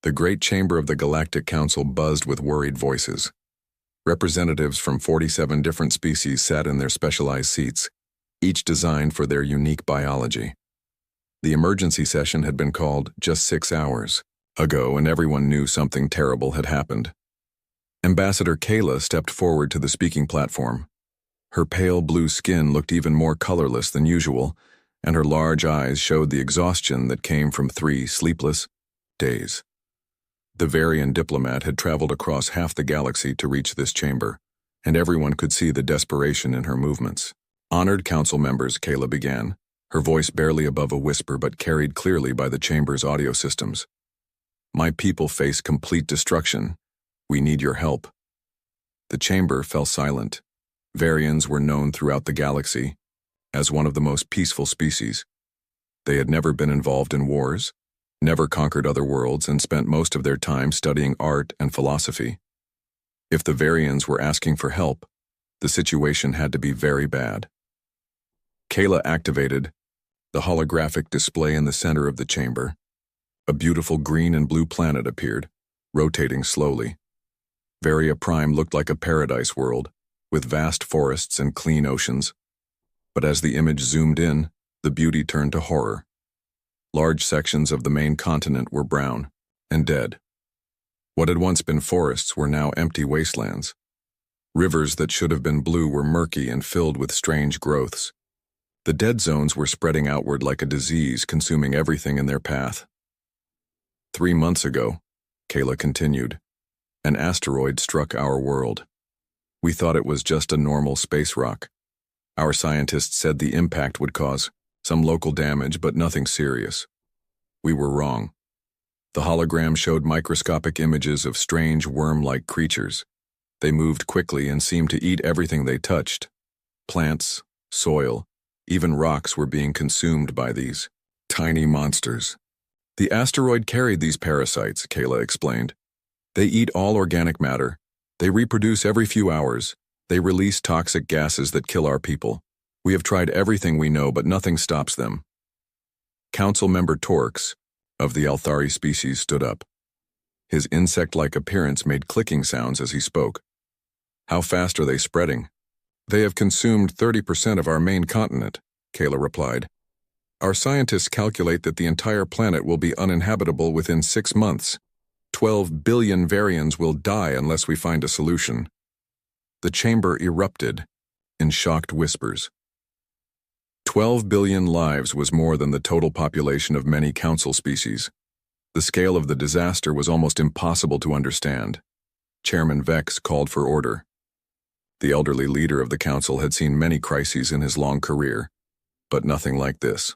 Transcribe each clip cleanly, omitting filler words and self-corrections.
The great chamber of the Galactic Council buzzed with worried voices. Representatives from 47 different species sat in their specialized seats, each designed for their unique biology. The emergency session had been called just 6 hours ago, and everyone knew something terrible had happened. Ambassador Kayla stepped forward to the speaking platform. Her pale blue skin looked even more colorless than usual, and her large eyes showed the exhaustion that came from 3 sleepless days. The Varian diplomat had traveled across half the galaxy to reach this chamber, and everyone could see the desperation in her movements. Honored council members, Kayla began, her voice barely above a whisper but carried clearly by the chamber's audio systems. My people face complete destruction. We need your help. The chamber fell silent. Varians were known throughout the galaxy as one of the most peaceful species. They had never been involved in wars, never conquered other worlds, and spent most of their time studying art and philosophy. If the Varians were asking for help, the situation had to be very bad. Kayla activated the holographic display in the center of the chamber. A beautiful green and blue planet appeared, rotating slowly. Varia Prime looked like a paradise world, with vast forests and clean oceans. But as the image zoomed in, the beauty turned to horror. Large sections of the main continent were brown and dead. What had once been forests were now empty wastelands. Rivers that should have been blue were murky and filled with strange growths. The dead zones were spreading outward like a disease, consuming everything in their path. 3 months ago, Kayla continued, an asteroid struck our world. We thought it was just a normal space rock. Our scientists said the impact would cause some local damage, but nothing serious. We were wrong. The hologram showed microscopic images of strange worm-like creatures. They moved quickly and seemed to eat everything they touched. Plants, soil, even rocks were being consumed by these tiny monsters. The asteroid carried these parasites, Kayla explained. They eat all organic matter. They reproduce every few hours. They release toxic gases that kill our people. We have tried everything we know, but nothing stops them. Council member Torx, of the Althari species, stood up. His insect-like appearance made clicking sounds as he spoke. How fast are they spreading? They have consumed 30% of our main continent, Kayla replied. Our scientists calculate that the entire planet will be uninhabitable within 6 months. 12 billion Varians will die unless we find a solution. The chamber erupted in shocked whispers. 12 billion lives was more than the total population of many council species. The scale of the disaster was almost impossible to understand. Chairman Vex called for order. The elderly leader of the council had seen many crises in his long career, but nothing like this.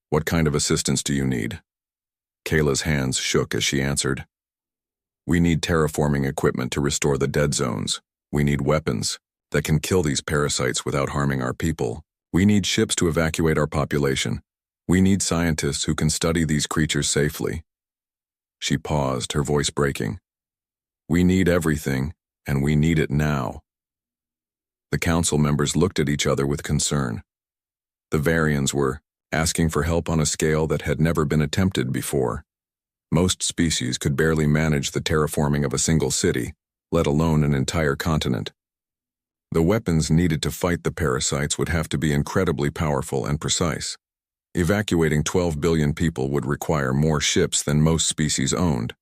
What kind of assistance do you need? Kayla's hands shook as she answered. We need terraforming equipment to restore the dead zones. We need weapons that can kill these parasites without harming our people. We need ships to evacuate our population. We need scientists who can study these creatures safely. She paused, her voice breaking. We need everything, and we need it now. The council members looked at each other with concern. The Varians were asking for help on a scale that had never been attempted before. Most species could barely manage the terraforming of a single city, let alone an entire continent. The weapons needed to fight the parasites would have to be incredibly powerful and precise. Evacuating 12 billion people would require more ships than most species owned.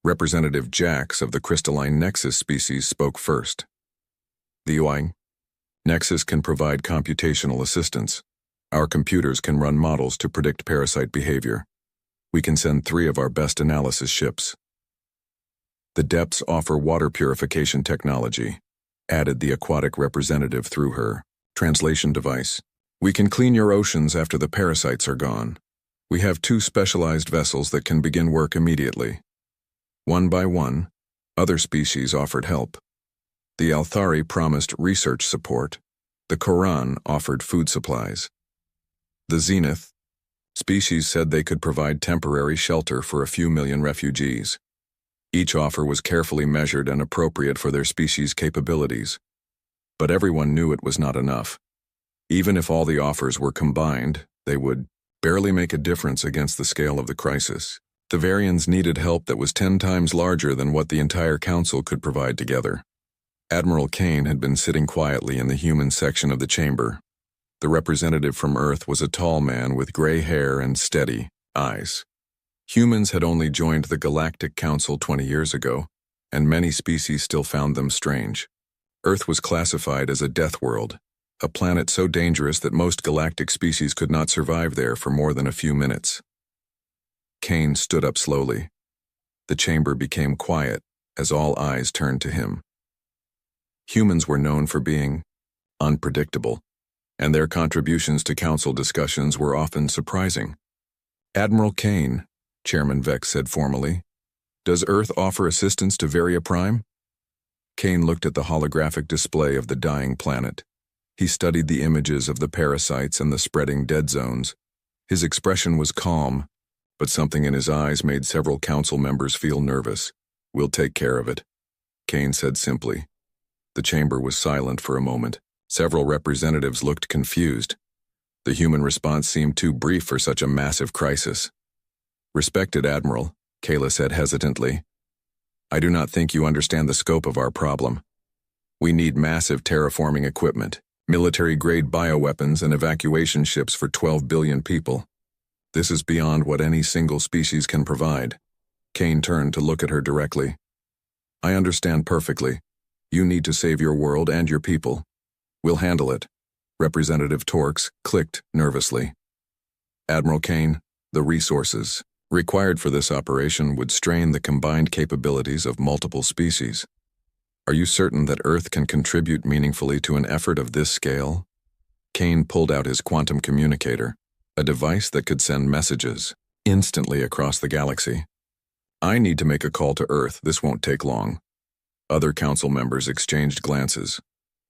Representative Jax of the crystalline Nexus species spoke first. The HFY Nexus can provide computational assistance. Our computers can run models to predict parasite behavior. We can send 3 of our best analysis ships. The depths offer water purification technology, added the aquatic representative through her translation device. We can clean your oceans after the parasites are gone. We have 2 specialized vessels that can begin work immediately. One by one, other species offered help. The Althari promised research support. The Quran offered food supplies. The Zenith species said they could provide temporary shelter for a few million refugees. Each offer was carefully measured and appropriate for their species' capabilities. But everyone knew it was not enough. Even if all the offers were combined, they would barely make a difference against the scale of the crisis. The Varians needed help that was 10 times larger than what the entire council could provide together. Admiral Kane had been sitting quietly in the human section of the chamber. The representative from Earth was a tall man with gray hair and steady eyes. Humans had only joined the Galactic Council 20 years ago, and many species still found them strange. Earth was classified as a death world, a planet so dangerous that most galactic species could not survive there for more than a few minutes. Kane stood up slowly. The chamber became quiet as all eyes turned to him. Humans were known for being unpredictable, and their contributions to council discussions were often surprising. "Admiral Kane," Chairman Vex said formally, "does Earth offer assistance to Varia Prime?" Kane looked at the holographic display of the dying planet. He studied the images of the parasites and the spreading dead zones. His expression was calm, but something in his eyes made several council members feel nervous. "We'll take care of it," Kane said simply. The chamber was silent for a moment. Several representatives looked confused. The human response seemed too brief for such a massive crisis. "Respected Admiral," Kayla said hesitantly, "I do not think you understand the scope of our problem. We need massive terraforming equipment, military-grade bioweapons, and evacuation ships for 12 billion people. This is beyond what any single species can provide." Kane turned to look at her directly. "I understand perfectly. You need to save your world and your people. We'll handle it." Representative Torx clicked nervously. "Admiral Kane, the resources required for this operation would strain the combined capabilities of multiple species. Are you certain that Earth can contribute meaningfully to an effort of this scale?" Kane pulled out his quantum communicator, a device that could send messages instantly across the galaxy. "I need to make a call to Earth. This won't take long." Other council members exchanged glances.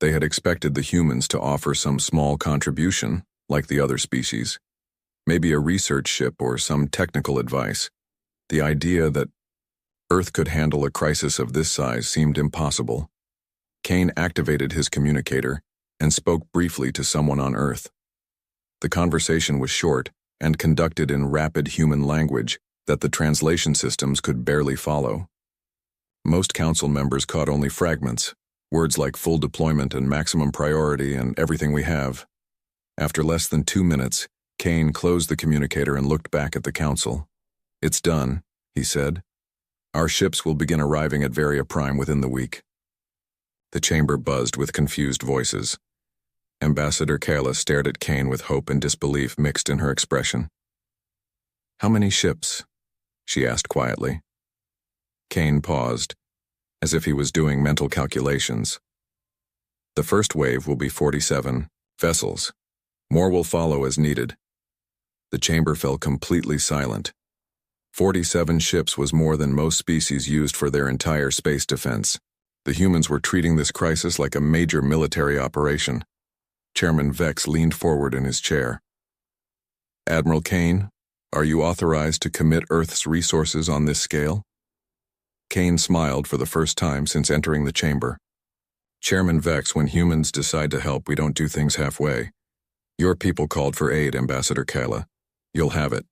They had expected the humans to offer some small contribution, like the other species. Maybe a research ship or some technical advice. The idea that Earth could handle a crisis of this size seemed impossible. Kane activated his communicator and spoke briefly to someone on Earth. The conversation was short and conducted in rapid human language that the translation systems could barely follow. Most council members caught only fragments, words like full deployment and maximum priority and everything we have. After less than 2 minutes, Kane closed the communicator and looked back at the council. "It's done," he said. "Our ships will begin arriving at Varia Prime within the week." The chamber buzzed with confused voices. Ambassador Kayla stared at Kane with hope and disbelief mixed in her expression. "How many ships?" she asked quietly. Kane paused, as if he was doing mental calculations. "The first wave will be 47 vessels. More will follow as needed." The chamber fell completely silent. 47 ships was more than most species used for their entire space defense. The humans were treating this crisis like a major military operation. Chairman Vex leaned forward in his chair. "Admiral Kane, are you authorized to commit Earth's resources on this scale?" Kane smiled for the first time since entering the chamber. "Chairman Vex, when humans decide to help, we don't do things halfway. Your people called for aid, Ambassador Kayla. You'll have it."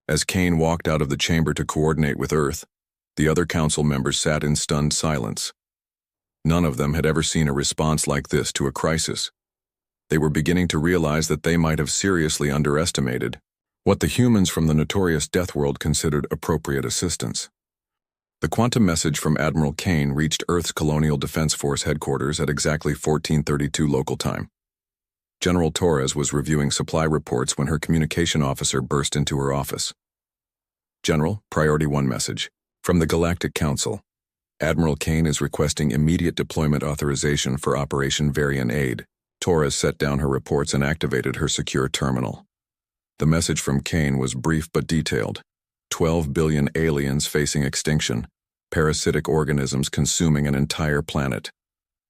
As Kane walked out of the chamber to coordinate with Earth, the other council members sat in stunned silence. None of them had ever seen a response like this to a crisis. They were beginning to realize that they might have seriously underestimated what the humans from the notorious Death World considered appropriate assistance. The quantum message from Admiral Kane reached Earth's Colonial Defense Force headquarters at exactly 14:32 local time. General Torres was reviewing supply reports when her communication officer burst into her office. "General, Priority 1 message. From the Galactic Council. Admiral Kane is requesting immediate deployment authorization for Operation Varian Aid." Torres set down her reports and activated her secure terminal. The message from Kane was brief but detailed. 12 billion aliens facing extinction, parasitic organisms consuming an entire planet,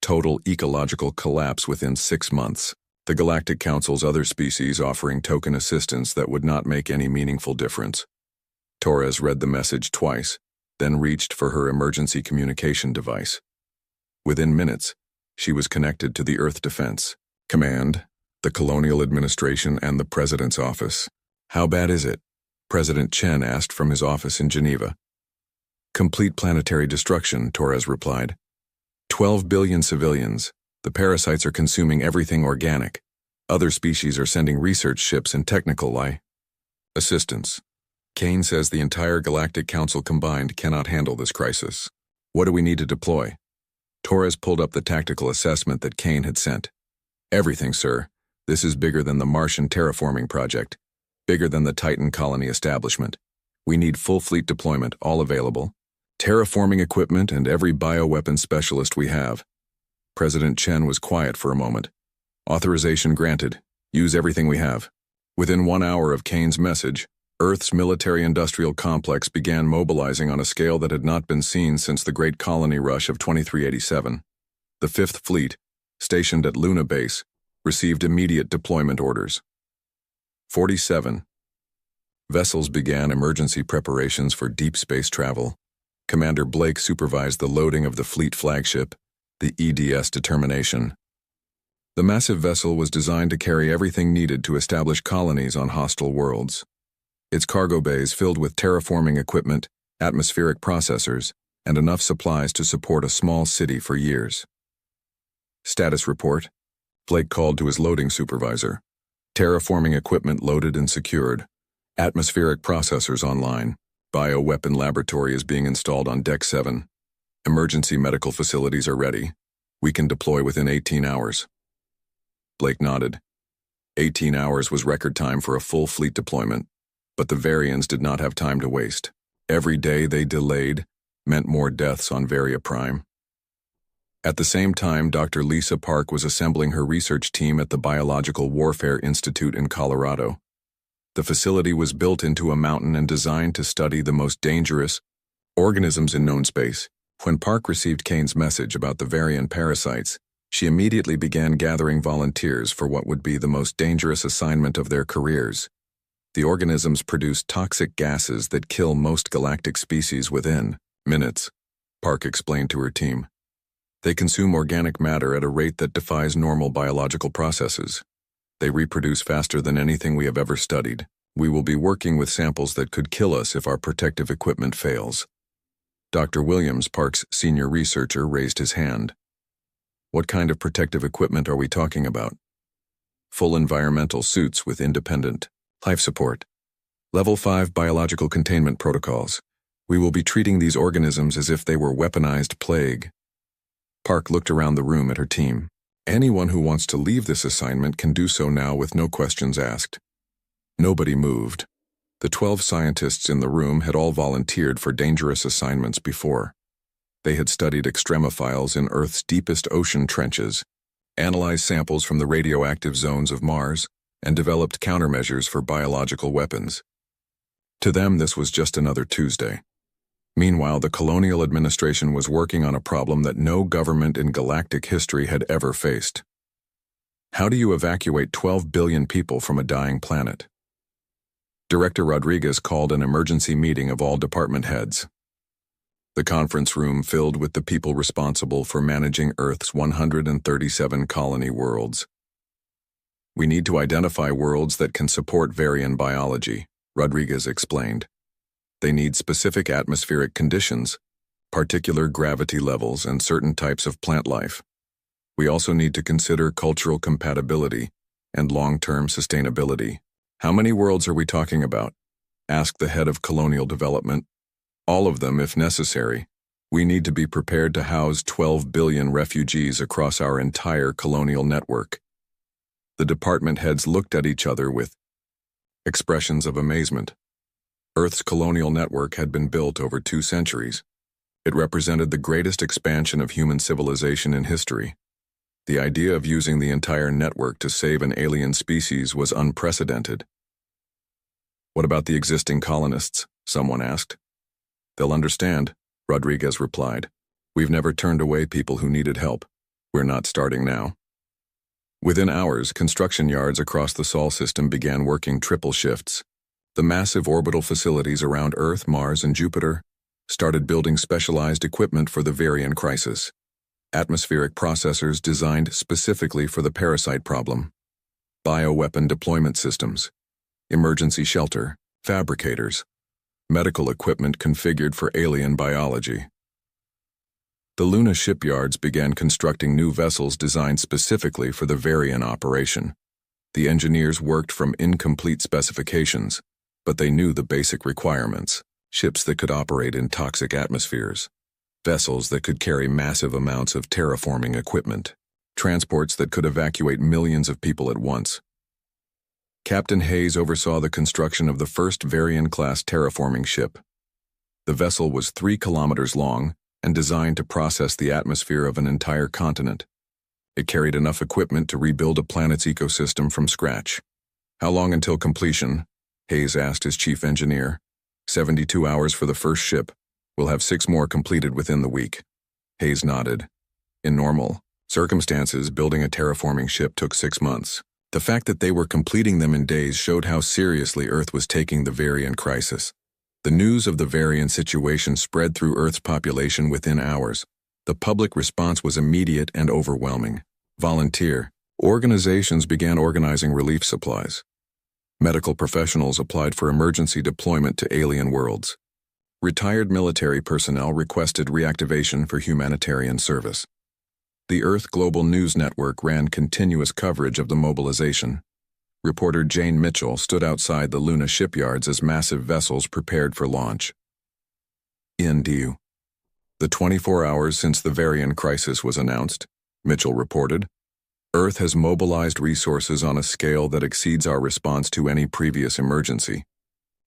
total ecological collapse within 6 months, the Galactic Council's other species offering token assistance that would not make any meaningful difference. Torres read the message twice, then reached for her emergency communication device. Within minutes, she was connected to the Earth Defense Command, the Colonial Administration, and the President's office. "How bad is it?" President Chen asked from his office in Geneva. Complete planetary destruction, Torres replied. 12 billion civilians. The parasites are consuming everything organic. Other species are sending research ships and technical assistance. Kane says the entire Galactic Council combined cannot handle this crisis. What do we need to deploy? Torres pulled up the tactical assessment that Kane had sent. Everything, sir. This is bigger than the Martian terraforming project. Bigger than the Titan colony establishment. We need full fleet deployment, all available. Terraforming equipment and every bioweapon specialist we have. President Chen was quiet for a moment. Authorization granted. Use everything we have. Within 1 hour of Kane's message, Earth's military-industrial complex began mobilizing on a scale that had not been seen since the Great Colony Rush of 2387. The Fifth Fleet, stationed at Luna Base, received immediate deployment orders. 47. Vessels began emergency preparations for deep space travel. Commander Blake supervised the loading of the fleet flagship, the EDS Determination. The massive vessel was designed to carry everything needed to establish colonies on hostile worlds. Its cargo bays filled with terraforming equipment, atmospheric processors, and enough supplies to support a small city for years. Status report. Blake called to his loading supervisor. Terraforming equipment loaded and secured. Atmospheric processors online. Bioweapon laboratory is being installed on Deck 7. Emergency medical facilities are ready. We can deploy within 18 hours. Blake nodded. 18 hours was record time for a full fleet deployment, but the Varians did not have time to waste. Every day they delayed meant more deaths on Varia Prime. At the same time, Dr. Lisa Park was assembling her research team at the Biological Warfare Institute in Colorado. The facility was built into a mountain and designed to study the most dangerous organisms in known space. When Park received Kane's message about the Varian parasites, she immediately began gathering volunteers for what would be the most dangerous assignment of their careers. The organisms produce toxic gases that kill most galactic species within minutes, Park explained to her team. They consume organic matter at a rate that defies normal biological processes. They reproduce faster than anything we have ever studied. We will be working with samples that could kill us if our protective equipment fails. Dr. Williams, Park's senior researcher, raised his hand. What kind of protective equipment are we talking about? Full environmental suits with independent life support. Level 5 biological containment protocols. We will be treating these organisms as if they were weaponized plague. Park looked around the room at her team. Anyone who wants to leave this assignment can do so now with no questions asked. Nobody moved. The 12 scientists in the room had all volunteered for dangerous assignments before. They had studied extremophiles in Earth's deepest ocean trenches, analyzed samples from the radioactive zones of Mars, and developed countermeasures for biological weapons. To them, this was just another Tuesday. Meanwhile, the colonial administration was working on a problem that no government in galactic history had ever faced. How do you evacuate 12 billion people from a dying planet? Director Rodriguez called an emergency meeting of all department heads. The conference room filled with the people responsible for managing Earth's 137 colony worlds. We need to identify worlds that can support Varian biology, Rodriguez explained. They need specific atmospheric conditions, particular gravity levels, and certain types of plant life. We also need to consider cultural compatibility and long-term sustainability. How many worlds are we talking about? Asked the head of colonial development. All of them, if necessary. We need to be prepared to house 12 billion refugees across our entire colonial network. The department heads looked at each other with expressions of amazement. Earth's colonial network had been built over 2 centuries. It represented the greatest expansion of human civilization in history. The idea of using the entire network to save an alien species was unprecedented. What about the existing colonists? Someone asked. They'll understand, Rodriguez replied. We've never turned away people who needed help. We're not starting now. Within hours, construction yards across the Sol system began working triple shifts. The massive orbital facilities around Earth, Mars, and Jupiter started building specialized equipment for the Varian crisis. Atmospheric processors designed specifically for the parasite problem. Bioweapon deployment systems. Emergency shelter. fabricators, medical equipment configured for alien biology. The Luna shipyards began constructing new vessels designed specifically for the Varian operation. The engineers worked from incomplete specifications, but they knew the basic requirements: ships that could operate in toxic atmospheres, vessels that could carry massive amounts of terraforming equipment, transports that could evacuate millions of people at once. Captain Hayes oversaw the construction of the first Varian-class terraforming ship. The vessel was 3 kilometers long and designed to process the atmosphere of an entire continent. It carried enough equipment to rebuild a planet's ecosystem from scratch. "How long until completion?" Hayes asked his chief engineer. 72 hours for the first ship. We'll have 6 more completed within the week." Hayes nodded. In normal circumstances, building a terraforming ship took 6 months. The fact that they were completing them in days showed how seriously Earth was taking the Varian crisis. The news of the Varian situation spread through Earth's population within hours. The public response was immediate and overwhelming. Volunteer organizations began organizing relief supplies. Medical professionals applied for emergency deployment to alien worlds. Retired military personnel requested reactivation for humanitarian service. The Earth Global News Network ran continuous coverage of the mobilization. Reporter Jane Mitchell stood outside the Luna shipyards as massive vessels prepared for launch. "In the 24 hours since the Varian crisis was announced," Mitchell reported, "Earth has mobilized resources on a scale that exceeds our response to any previous emergency.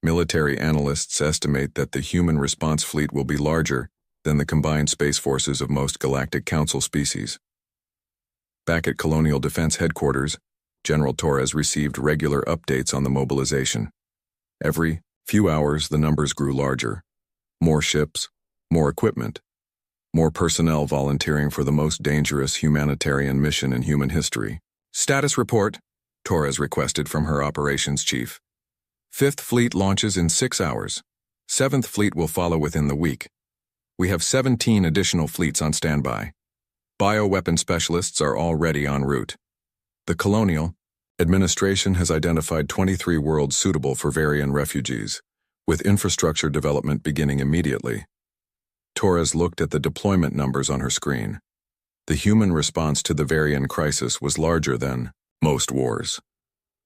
Military analysts estimate that the human response fleet will be larger than the combined space forces of most Galactic Council species." Back at Colonial Defense Headquarters, General Torres received regular updates on the mobilization. Every few hours, the numbers grew larger. More ships, more equipment, more personnel volunteering for the most dangerous humanitarian mission in human history. "Status report," Torres requested from her operations chief. "5th Fleet launches in 6 hours. 7th Fleet will follow within the week. We have 17 additional fleets on standby. Bioweapon specialists are already en route. The Colonial Administration has identified 23 worlds suitable for Varian refugees, with infrastructure development beginning immediately." Torres looked at the deployment numbers on her screen. The human response to the Varian crisis was larger than most wars.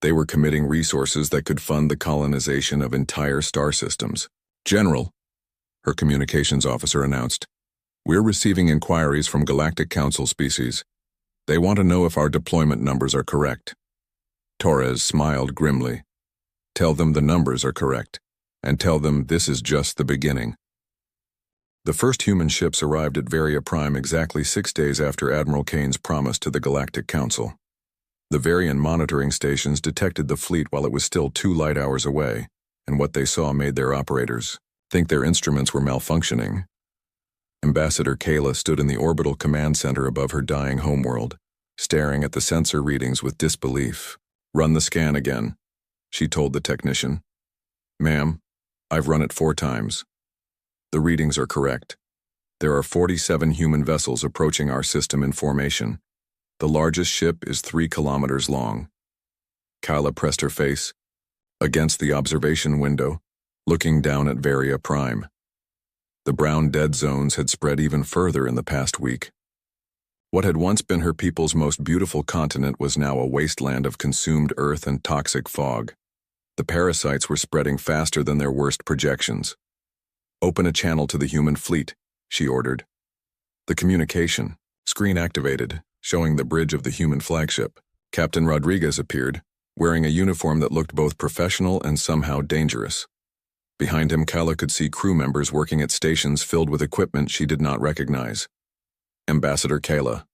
They were committing resources that could fund the colonization of entire star systems. "General," her communications officer announced, "we're receiving inquiries from Galactic Council species. They want to know if our deployment numbers are correct." Torres smiled grimly. "Tell them the numbers are correct, and tell them this is just the beginning." The first human ships arrived at Varia Prime exactly 6 days after Admiral Kane's promise to the Galactic Council. The Varian monitoring stations detected the fleet while it was still 2 light hours away, and what they saw made their operators think their instruments were malfunctioning. Ambassador Kayla stood in the orbital command center above her dying homeworld, staring at the sensor readings with disbelief. "Run the scan again," she told the technician. "Ma'am, I've run it 4 times. The readings are correct. There are 47 human vessels approaching our system in formation. The largest ship is 3 kilometers long." Kayla pressed her face against the observation window, looking down at Varia Prime. The brown dead zones had spread even further in the past week. What had once been her people's most beautiful continent was now a wasteland of consumed earth and toxic fog. The parasites were spreading faster than their worst projections. "Open a channel to the human fleet," she ordered. The communication screen activated, showing the bridge of the human flagship. Captain Rodriguez appeared, wearing a uniform that looked both professional and somehow dangerous. Behind him, Kala could see crew members working at stations filled with equipment she did not recognize. "Ambassador Kayla,"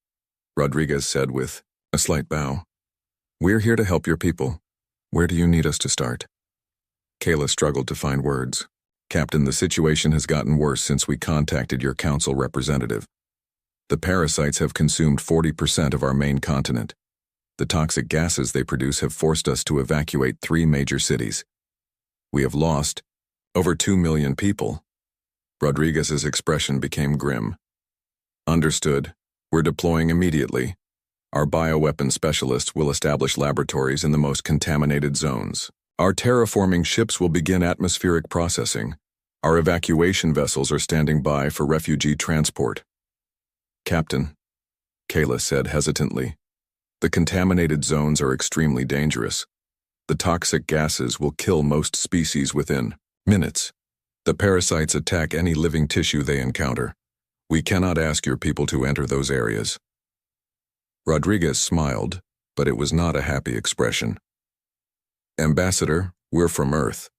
Rodriguez said with a slight bow. "We're here to help your people. Where do you need us to start?" Kayla struggled to find words. "Captain, the situation has gotten worse since we contacted your council representative. The parasites have consumed 40% of our main continent. The toxic gases they produce have forced us to evacuate 3 major cities. We have lost over 2 million people." Rodriguez's expression became grim. "Understood. We're deploying immediately. Our bioweapon specialists will establish laboratories in the most contaminated zones. Our terraforming ships will begin atmospheric processing. Our evacuation vessels are standing by for refugee transport. Captain, Kayla said hesitantly, the contaminated zones are extremely dangerous. The toxic gases will kill most species within minutes. The parasites attack any living tissue they encounter. We cannot ask your people to enter those areas. Rodriguez smiled, but it was not a happy expression. Ambassador, we're from Earth.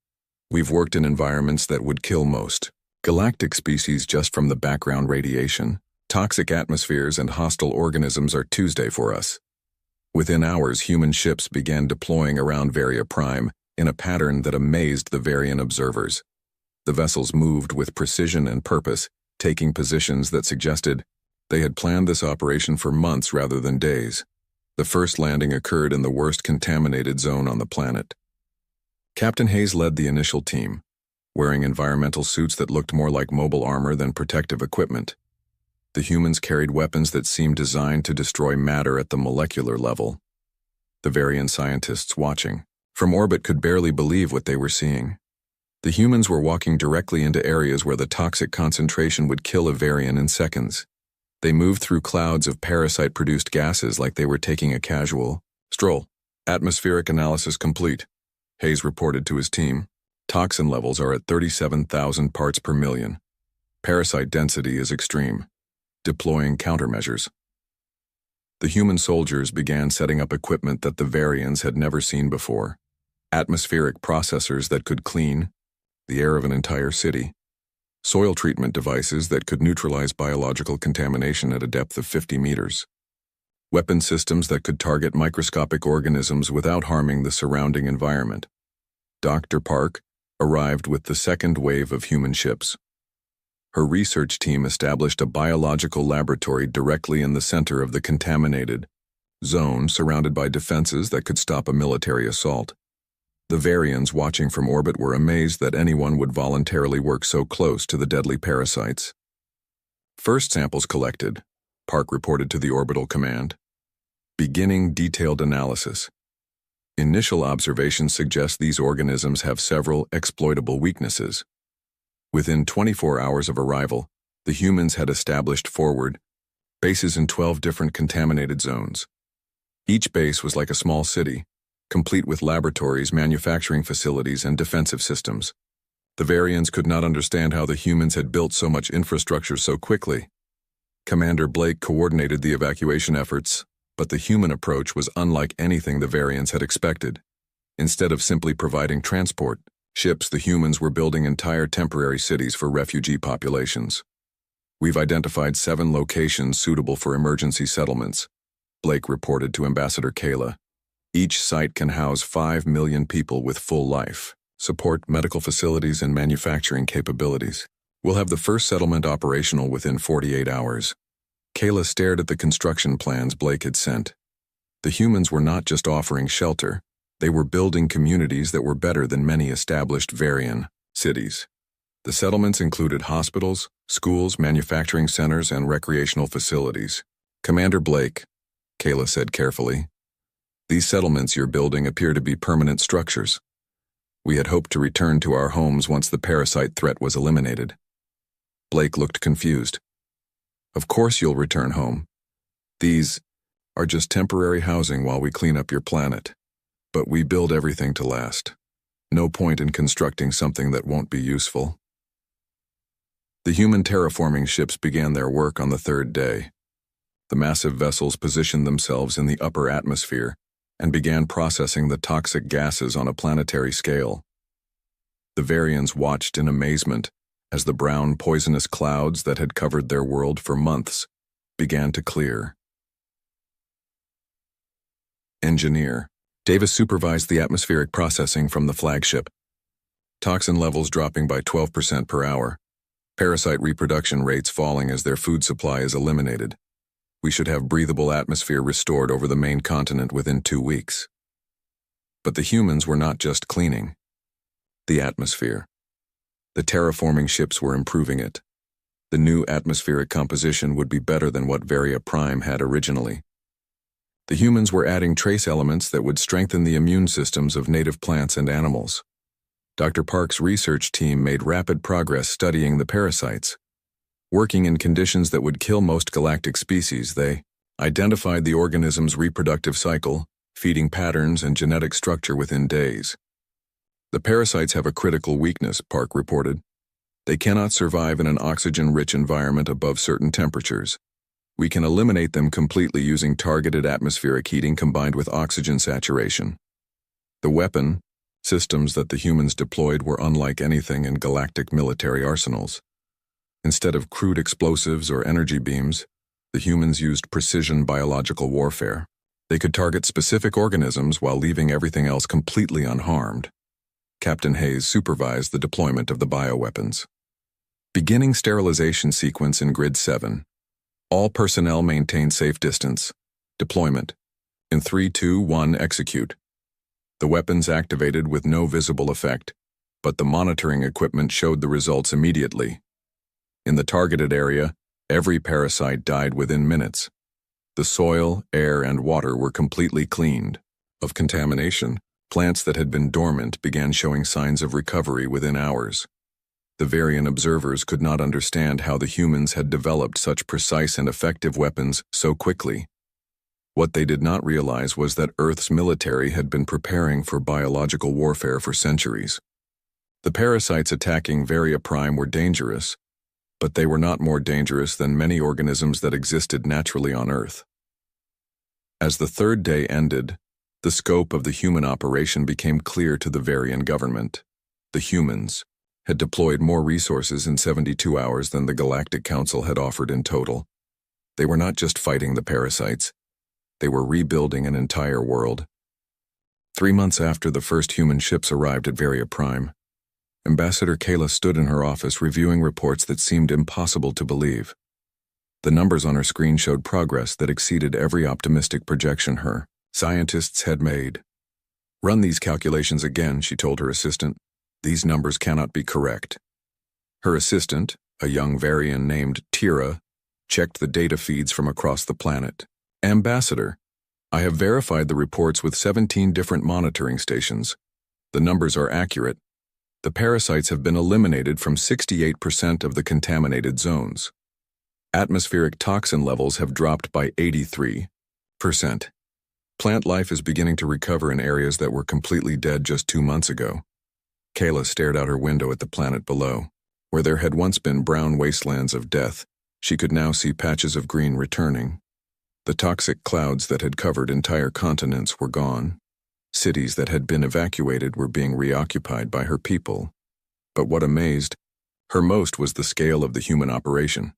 We've worked in environments that would kill most galactic species just from the background radiation. Toxic atmospheres and hostile organisms are Tuesday for us. Within hours, human ships began deploying around Varia Prime in a pattern that amazed the Varian observers. The vessels moved with precision and purpose, taking positions that suggested they had planned this operation for months rather than days. The first landing occurred in the worst contaminated zone on the planet. Captain Hayes led the initial team, wearing environmental suits that looked more like mobile armor than protective equipment. The humans carried weapons that seemed designed to destroy matter at the molecular level. The Varian scientists watching from orbit could barely believe what they were seeing. The humans were walking directly into areas where the toxic concentration would kill a Varian in seconds. They moved through clouds of parasite-produced gases like they were taking a casual stroll. Atmospheric analysis complete, Hayes reported to his team. Toxin levels are at 37,000 parts per million. Parasite density is extreme. Deploying countermeasures. The human soldiers began setting up equipment that the Varians had never seen before. Atmospheric processors that could clean the air of an entire city. Soil treatment devices that could neutralize biological contamination at a depth of 50 meters. Weapon systems that could target microscopic organisms without harming the surrounding environment. Dr. Park arrived with the second wave of human ships. Her research team established a biological laboratory directly in the center of the contaminated zone, surrounded by defenses that could stop a military assault. The Varians watching from orbit were amazed that anyone would voluntarily work so close to the deadly parasites. First samples collected, Park reported to the orbital command. Beginning detailed analysis. Initial observations suggest these organisms have several exploitable weaknesses. Within 24 hours of arrival, the humans had established forward bases in 12 different contaminated zones. Each base was like a small city, complete with laboratories, manufacturing facilities, and defensive systems. The Varians could not understand how the humans had built so much infrastructure so quickly. Commander Blake coordinated the evacuation efforts, but the human approach was unlike anything the Varians had expected. Instead of simply providing transport ships, the humans were building entire temporary cities for refugee populations. We've identified 7 locations suitable for emergency settlements, Blake reported to Ambassador Kayla. Each site can house 5 million people with full life support, medical facilities, and manufacturing capabilities. We'll have the first settlement operational within 48 hours. Kayla stared at the construction plans Blake had sent. The humans were not just offering shelter, they were building communities that were better than many established Varian cities. The settlements included hospitals, schools, manufacturing centers, and recreational facilities. Commander Blake, Kayla said carefully, these settlements you're building appear to be permanent structures. We had hoped to return to our homes once the parasite threat was eliminated. Blake looked confused. Of course you'll return home. These are just temporary housing while we clean up your planet. But we build everything to last. No point in constructing something that won't be useful. The human terraforming ships began their work on the 3rd day. The massive vessels positioned themselves in the upper atmosphere and began processing the toxic gases on a planetary scale. The Varians watched in amazement as the brown, poisonous clouds that had covered their world for months began to clear. Engineer Davis supervised the atmospheric processing from the flagship. Toxin levels dropping by 12% per hour. Parasite reproduction rates falling as their food supply is eliminated. We should have breathable atmosphere restored over the main continent within 2 weeks. But the humans were not just cleaning the atmosphere. The terraforming ships were improving it. The new atmospheric composition would be better than what Varia Prime had originally. The humans were adding trace elements that would strengthen the immune systems of native plants and animals. Dr. Park's research team made rapid progress studying the parasites. Working in conditions that would kill most galactic species, they identified the organism's reproductive cycle, feeding patterns, and genetic structure within days. The parasites have a critical weakness, Park reported. They cannot survive in an oxygen-rich environment above certain temperatures. We can eliminate them completely using targeted atmospheric heating combined with oxygen saturation. The weapon systems that the humans deployed were unlike anything in galactic military arsenals. Instead of crude explosives or energy beams, the humans used precision biological warfare. They could target specific organisms while leaving everything else completely unharmed. Captain Hayes supervised the deployment of the bioweapons. Beginning sterilization sequence in Grid 7. All personnel maintain safe distance. Deployment. In 3, 2, 1, execute. The weapons activated with no visible effect, but the monitoring equipment showed the results immediately. In the targeted area, every parasite died within minutes. The soil, air, and water were completely cleaned of contamination. Plants that had been dormant began showing signs of recovery within hours. The Varian observers could not understand how the humans had developed such precise and effective weapons so quickly. What they did not realize was that Earth's military had been preparing for biological warfare for centuries. The parasites attacking Varia Prime were dangerous, but they were not more dangerous than many organisms that existed naturally on Earth. As the third day ended, the scope of the human operation became clear to the Varian government. The humans had deployed more resources in 72 hours than the Galactic Council had offered in total. They were not just fighting the parasites. They were rebuilding an entire world. 3 months after the first human ships arrived at Varia Prime, Ambassador Kayla stood in her office reviewing reports that seemed impossible to believe. The numbers on her screen showed progress that exceeded every optimistic projection her scientists had made. "Run these calculations again," she told her assistant. "These numbers cannot be correct." Her assistant, a young Varian named Tira, checked the data feeds from across the planet. "Ambassador, I have verified the reports with 17 different monitoring stations. The numbers are accurate. The parasites have been eliminated from 68% of the contaminated zones. Atmospheric toxin levels have dropped by 83%. Plant life is beginning to recover in areas that were completely dead just 2 months ago." Kayla stared out her window at the planet below. Where there had once been brown wastelands of death, she could now see patches of green returning. The toxic clouds that had covered entire continents were gone. Cities that had been evacuated were being reoccupied by her people. But what amazed her most was the scale of the human operation.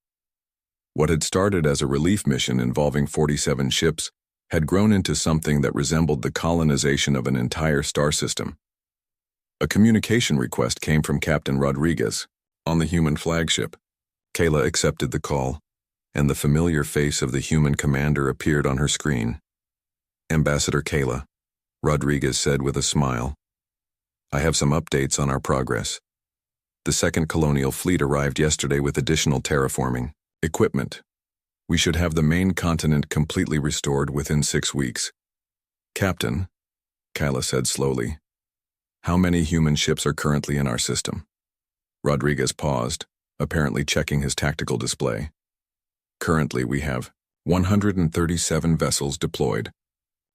What had started as a relief mission involving 47 ships had grown into something that resembled the colonization of an entire star system. A communication request came from Captain Rodriguez on the human flagship. Kayla accepted the call, and the familiar face of the human commander appeared on her screen. "Ambassador Kayla," Rodriguez said with a smile, "I have some updates on our progress. The Second Colonial Fleet arrived yesterday with additional terraforming equipment. We should have the main continent completely restored within 6 weeks." "Captain," Kayla said slowly, "how many human ships are currently in our system?" Rodriguez paused, apparently checking his tactical display. "Currently, we have 137 vessels deployed.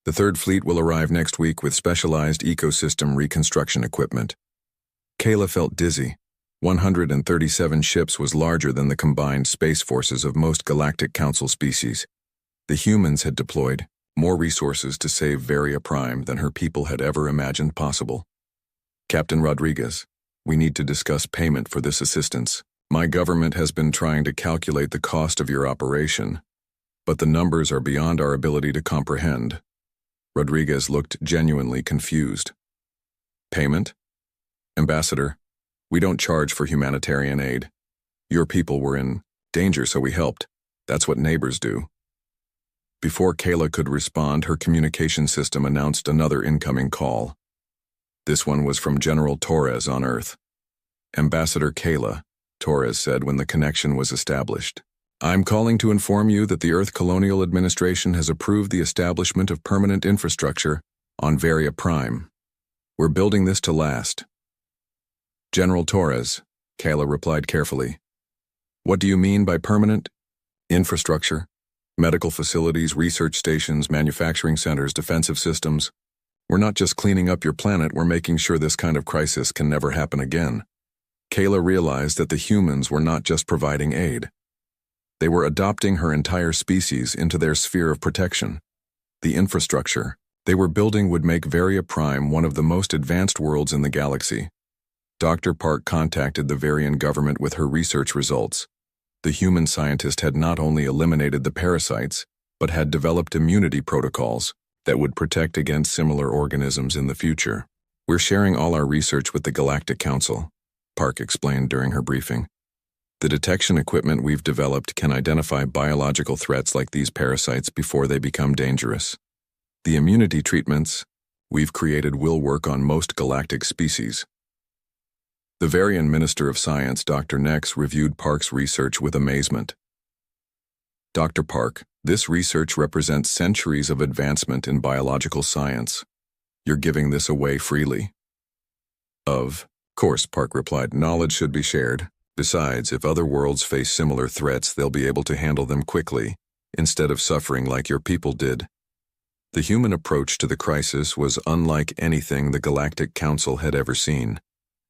The Third Fleet will arrive next week with specialized ecosystem reconstruction equipment." Kayla felt dizzy. 137 ships was larger than the combined space forces of most Galactic Council species. The humans had deployed more resources to save Varia Prime than her people had ever imagined possible. "Captain Rodriguez, we need to discuss payment for this assistance. My government has been trying to calculate the cost of your operation, but the numbers are beyond our ability to comprehend." Rodriguez looked genuinely confused. "Payment? Ambassador, we don't charge for humanitarian aid. Your people were in danger, so we helped. That's what neighbors do." Before Kayla could respond, her communication system announced another incoming call. This one was from General Torres on Earth. "Ambassador Kayla," Torres said when the connection was established, I'm calling to inform you that the Earth Colonial Administration has approved the establishment of permanent infrastructure on Varia Prime. We're building this to last. General Torres, Kayla replied carefully. What do you mean by permanent? Infrastructure, medical facilities, research stations, manufacturing centers, defensive systems. We're not just cleaning up your planet, we're making sure this kind of crisis can never happen again. Kayla realized that the humans were not just providing aid. They were adopting her entire species into their sphere of protection. The infrastructure they were building would make Varia Prime one of the most advanced worlds in the galaxy. Dr. Park contacted the Varian government with her research results. The human scientist had not only eliminated the parasites, but had developed immunity protocols that would protect against similar organisms in the future. We're sharing all our research with the Galactic Council, Park explained during her briefing. The detection equipment we've developed can identify biological threats like these parasites before they become dangerous. The immunity treatments we've created will work on most galactic species. The Varian Minister of Science, Dr. Nex, reviewed Park's research with amazement. Dr. Park, this research represents centuries of advancement in biological science. You're giving this away freely. Of course, Park replied, knowledge should be shared. Besides, if other worlds face similar threats, they'll be able to handle them quickly, instead of suffering like your people did. The human approach to the crisis was unlike anything the Galactic Council had ever seen.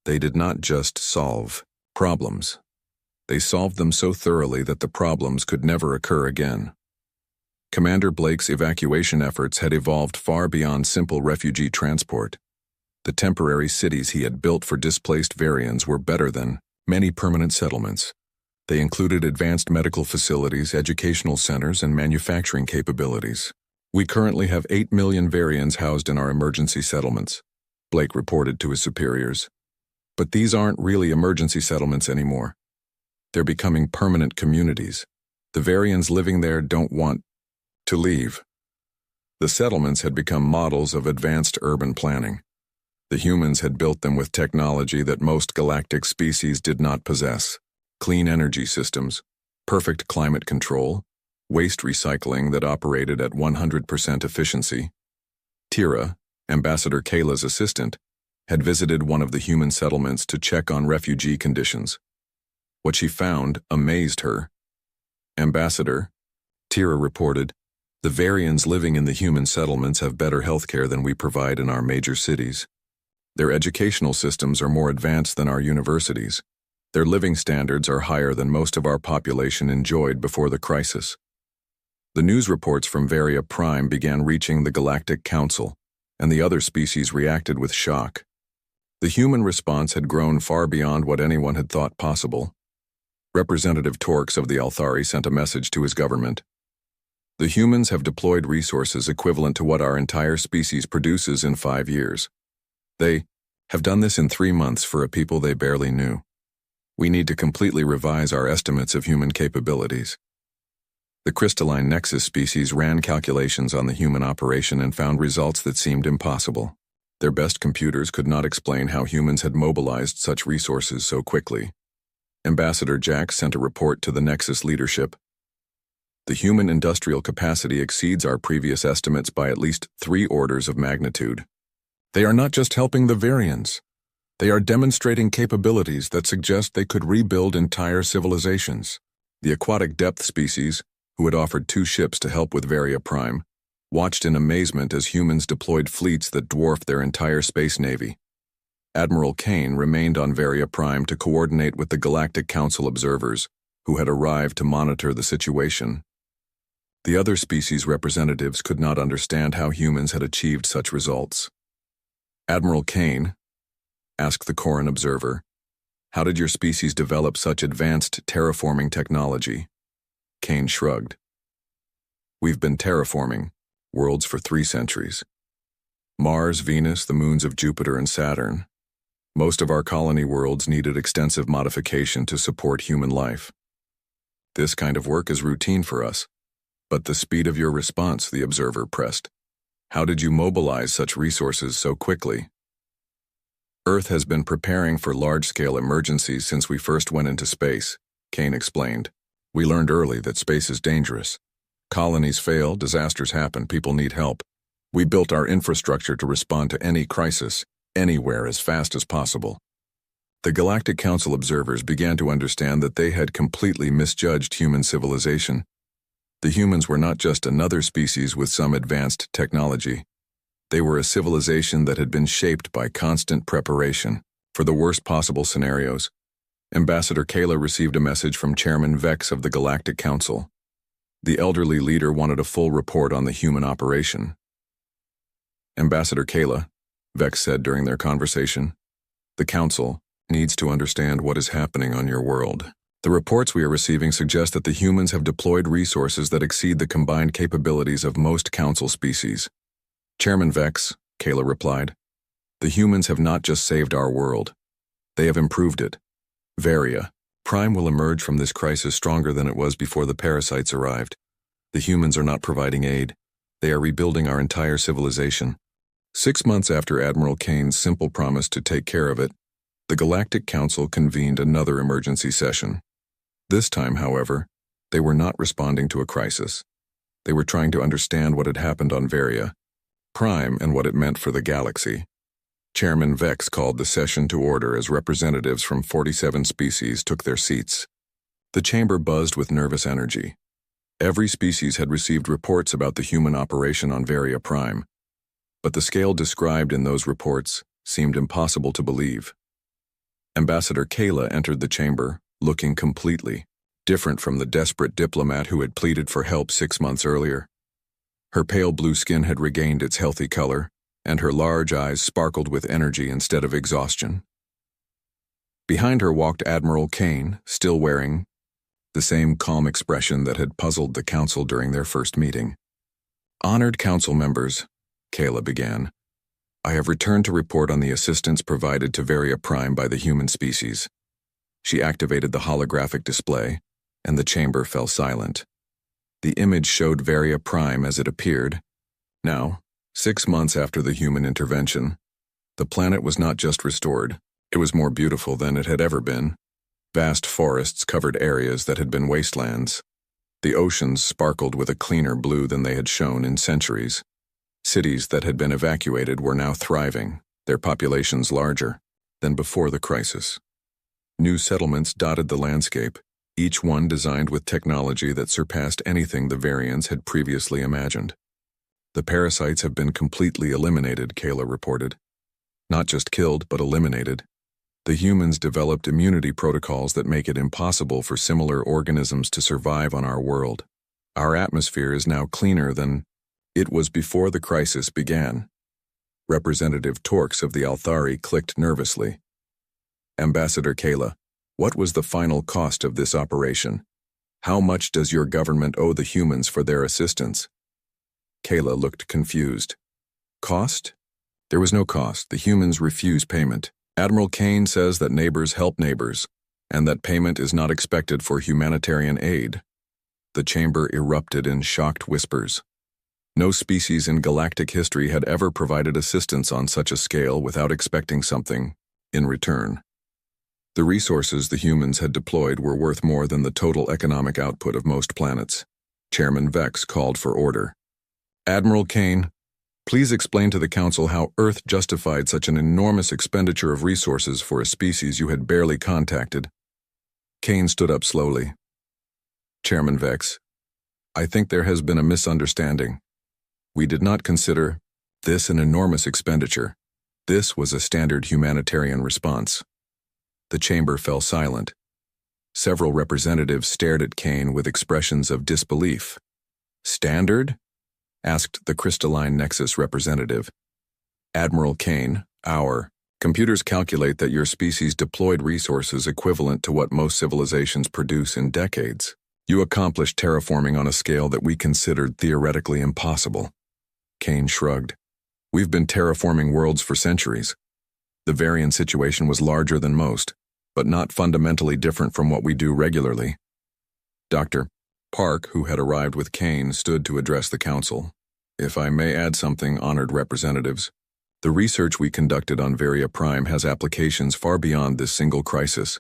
They did not just solve problems. They solved them so thoroughly that the problems could never occur again. Commander Blake's evacuation efforts had evolved far beyond simple refugee transport. The temporary cities he had built for displaced Varians were better than many permanent settlements. They included advanced medical facilities, educational centers, and manufacturing capabilities. We currently have 8 million Varians housed in our emergency settlements, Blake reported to his superiors. But these aren't really emergency settlements anymore. They're becoming permanent communities. The Varians living there don't want to leave. The settlements had become models of advanced urban planning. The humans had built them with technology that most galactic species did not possess. Clean energy systems, perfect climate control, waste recycling that operated at 100% efficiency. Tira, Ambassador Kayla's assistant, had visited one of the human settlements to check on refugee conditions. What she found amazed her. Ambassador, Tira reported, the Varians living in the human settlements have better healthcare than we provide in our major cities. Their educational systems are more advanced than our universities. Their living standards are higher than most of our population enjoyed before the crisis. The news reports from Varia Prime began reaching the Galactic Council, and the other species reacted with shock. The human response had grown far beyond what anyone had thought possible. Representative Torx of the Althari sent a message to his government. The humans have deployed resources equivalent to what our entire species produces in 5 years. They have done this in 3 months for a people they barely knew. We need to completely revise our estimates of human capabilities. The crystalline Nexus species ran calculations on the human operation and found results that seemed impossible. Their best computers could not explain how humans had mobilized such resources so quickly. Ambassador Jack sent a report to the Nexus leadership. The human industrial capacity exceeds our previous estimates by at least 3 orders of magnitude. They are not just helping the Varians. They are demonstrating capabilities that suggest they could rebuild entire civilizations. The aquatic depth species, who had offered 2 ships to help with Varia Prime, watched in amazement as humans deployed fleets that dwarfed their entire space navy. Admiral Kane remained on Varia Prime to coordinate with the Galactic Council observers, who had arrived to monitor the situation. The other species representatives could not understand how humans had achieved such results. Admiral Kane, asked the Coran observer, how did your species develop such advanced terraforming technology? Kane shrugged. We've been terraforming worlds for 3 centuries. Mars, Venus, the moons of Jupiter and Saturn. Most of our colony worlds needed extensive modification to support human life. This kind of work is routine for us. But the speed of your response, the observer pressed. How did you mobilize such resources so quickly? Earth has been preparing for large-scale emergencies since we first went into space, Kane explained. We learned early that space is dangerous. Colonies fail, disasters happen, people need help. We built our infrastructure to respond to any crisis, anywhere as fast as possible. The Galactic Council observers began to understand that they had completely misjudged human civilization. The humans were not just another species with some advanced technology. They were a civilization that had been shaped by constant preparation for the worst possible scenarios. Ambassador Kayla received a message from Chairman Vex of the Galactic Council. The elderly leader wanted a full report on the human operation. Ambassador Kayla, Vex said during their conversation, the Council needs to understand what is happening on your world. The reports we are receiving suggest that the humans have deployed resources that exceed the combined capabilities of most Council species. Chairman Vex, Kayla replied, the humans have not just saved our world. They have improved it. Varia, Prime will emerge from this crisis stronger than it was before the parasites arrived. The humans are not providing aid. They are rebuilding our entire civilization. 6 months after Admiral Kane's simple promise to take care of it, the Galactic Council convened another emergency session. This time, however, they were not responding to a crisis. They were trying to understand what had happened on Varia, Prime, and what it meant for the galaxy. Chairman Vex called the session to order as representatives from 47 species took their seats. The chamber buzzed with nervous energy. Every species had received reports about the human operation on Varia Prime, but the scale described in those reports seemed impossible to believe. Ambassador Kayla entered the chamber, looking completely different from the desperate diplomat who had pleaded for help 6 months earlier. Her pale blue skin had regained its healthy color, and her large eyes sparkled with energy instead of exhaustion. Behind her walked Admiral Kane, still wearing the same calm expression that had puzzled the Council during their first meeting. Honored Council members, Kayla began, I have returned to report on the assistance provided to Varia Prime by the human species. She activated the holographic display, and the chamber fell silent. The image showed Varia Prime as it appeared. Now, 6 months after the human intervention, the planet was not just restored, it was more beautiful than it had ever been. Vast forests covered areas that had been wastelands. The oceans sparkled with a cleaner blue than they had shown in centuries. Cities that had been evacuated were now thriving, their populations larger than before the crisis. New settlements dotted the landscape, each one designed with technology that surpassed anything the Varians had previously imagined. The parasites have been completely eliminated, Kayla reported. Not just killed, but eliminated. The humans developed immunity protocols that make it impossible for similar organisms to survive on our world. Our atmosphere is now cleaner than it was before the crisis began. Representative Torx of the Althari clicked nervously. Ambassador Kayla, what was the final cost of this operation? How much does your government owe the humans for their assistance? Kayla looked confused. Cost? There was no cost. The humans refuse payment. Admiral Kane says that neighbors help neighbors, and that payment is not expected for humanitarian aid. The chamber erupted in shocked whispers. No species in galactic history had ever provided assistance on such a scale without expecting something in return. The resources the humans had deployed were worth more than the total economic output of most planets. Chairman Vex called for order. Admiral Kane, please explain to the Council how Earth justified such an enormous expenditure of resources for a species you had barely contacted. Kane stood up slowly. Chairman Vex, I think there has been a misunderstanding. We did not consider this an enormous expenditure. This was a standard humanitarian response. The chamber fell silent. Several representatives stared at Kane with expressions of disbelief. Standard? Asked the Crystalline Nexus representative. Admiral Kane, our computers calculate that your species deployed resources equivalent to what most civilizations produce in decades. You accomplished terraforming on a scale that we considered theoretically impossible. Kane shrugged. We've been terraforming worlds for centuries. The Varian situation was larger than most, but not fundamentally different from what we do regularly. Dr. Park, who had arrived with Kane, stood to address the Council. If I may add something, honored representatives, the research we conducted on Varia Prime has applications far beyond this single crisis.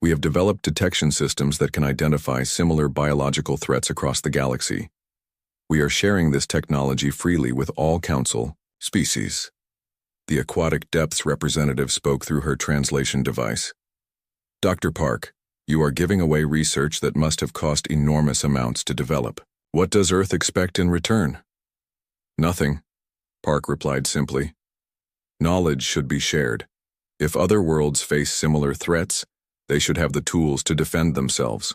We have developed detection systems that can identify similar biological threats across the galaxy. We are sharing this technology freely with all Council species. The Aquatic Depths representative spoke through her translation device. Dr. Park, you are giving away research that must have cost enormous amounts to develop. What does Earth expect in return? Nothing, Park replied simply. Knowledge should be shared. If other worlds face similar threats, they should have the tools to defend themselves.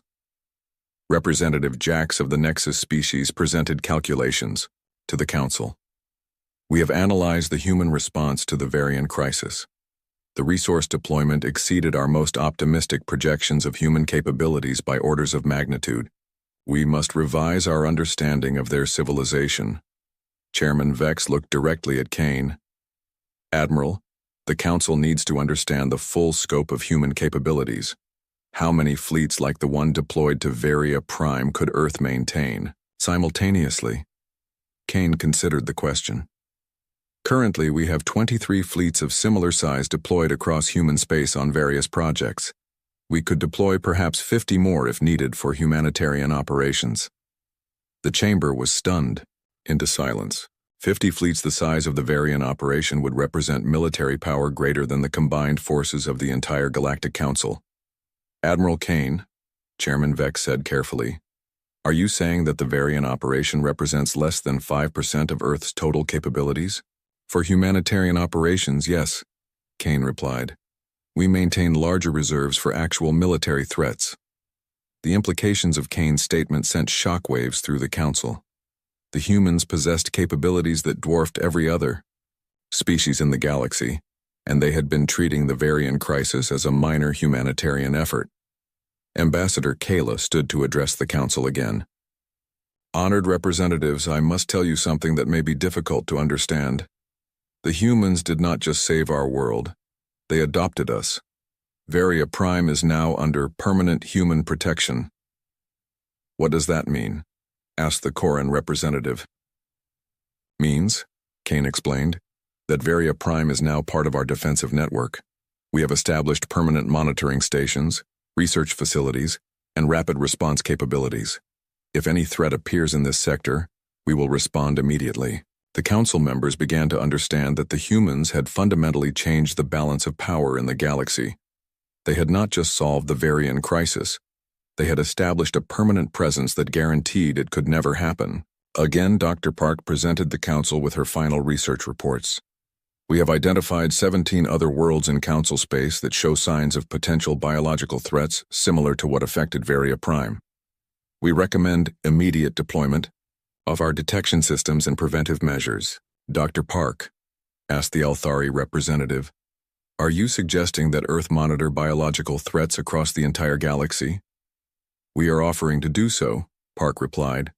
Representative Jax of the Nexus species presented calculations to the Council. We have analyzed the human response to the Varian crisis. The resource deployment exceeded our most optimistic projections of human capabilities by orders of magnitude. We must revise our understanding of their civilization. Chairman Vex looked directly at Kane. Admiral, the Council needs to understand the full scope of human capabilities. How many fleets like the one deployed to Varia Prime could Earth maintain simultaneously? Kane considered the question. Currently, we have 23 fleets of similar size deployed across human space on various projects. We could deploy perhaps 50 more if needed for humanitarian operations. The chamber was stunned into silence. 50 fleets the size of the Varian operation would represent military power greater than the combined forces of the entire Galactic Council. Admiral Kane, Chairman Vex said carefully, are you saying that the Varian operation represents less than 5% of Earth's total capabilities? For humanitarian operations, yes, Kane replied. We maintain larger reserves for actual military threats. The implications of Kane's statement sent shockwaves through the Council. The humans possessed capabilities that dwarfed every other species in the galaxy, and they had been treating the Varian crisis as a minor humanitarian effort. Ambassador Kayla stood to address the Council again. Honored representatives, I must tell you something that may be difficult to understand. The humans did not just save our world, they adopted us. Varia Prime is now under permanent human protection. What does that mean? Asked the Coran representative. Means, Kane explained, that Varia Prime is now part of our defensive network. We have established permanent monitoring stations, research facilities, and rapid response capabilities. If any threat appears in this sector, we will respond immediately. The Council members began to understand that the humans had fundamentally changed the balance of power in the galaxy. They had not just solved the Varian crisis, they had established a permanent presence that guaranteed it could never happen. Again, Dr. Park presented the Council with her final research reports. We have identified 17 other worlds in Council space that show signs of potential biological threats similar to what affected Varia Prime. We recommend immediate deployment of our detection systems and preventive measures. Dr. Park, asked the Althari representative, are you suggesting that Earth monitor biological threats across the entire galaxy? We are offering to do so, Park replied.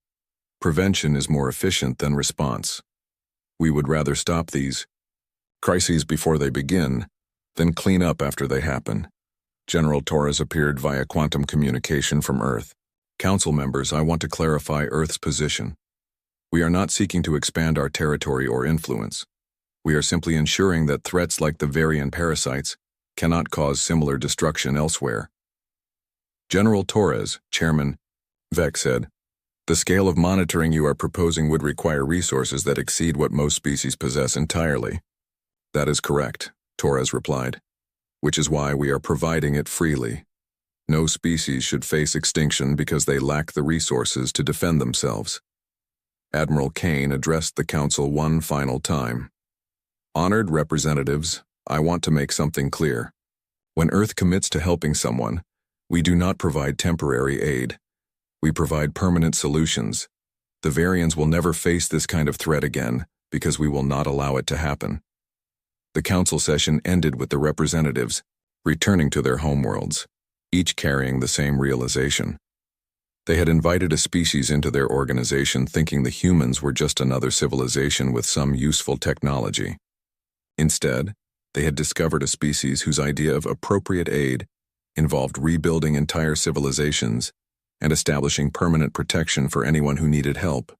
Prevention is more efficient than response. We would rather stop these crises before they begin, than clean up after they happen. General Torres appeared via quantum communication from Earth. Council members, I want to clarify Earth's position. We are not seeking to expand our territory or influence. We are simply ensuring that threats like the Varian parasites cannot cause similar destruction elsewhere. General Torres, Chairman Vex said, the scale of monitoring you are proposing would require resources that exceed what most species possess entirely. That is correct, Torres replied, which is why we are providing it freely. No species should face extinction because they lack the resources to defend themselves. Admiral Kane addressed the Council one final time. Honored representatives, I want to make something clear. When Earth commits to helping someone, we do not provide temporary aid. We provide permanent solutions. The Varians will never face this kind of threat again because we will not allow it to happen. The Council session ended with the representatives returning to their homeworlds, each carrying the same realization. They had invited a species into their organization thinking the humans were just another civilization with some useful technology. Instead, they had discovered a species whose idea of appropriate aid involved rebuilding entire civilizations and establishing permanent protection for anyone who needed help.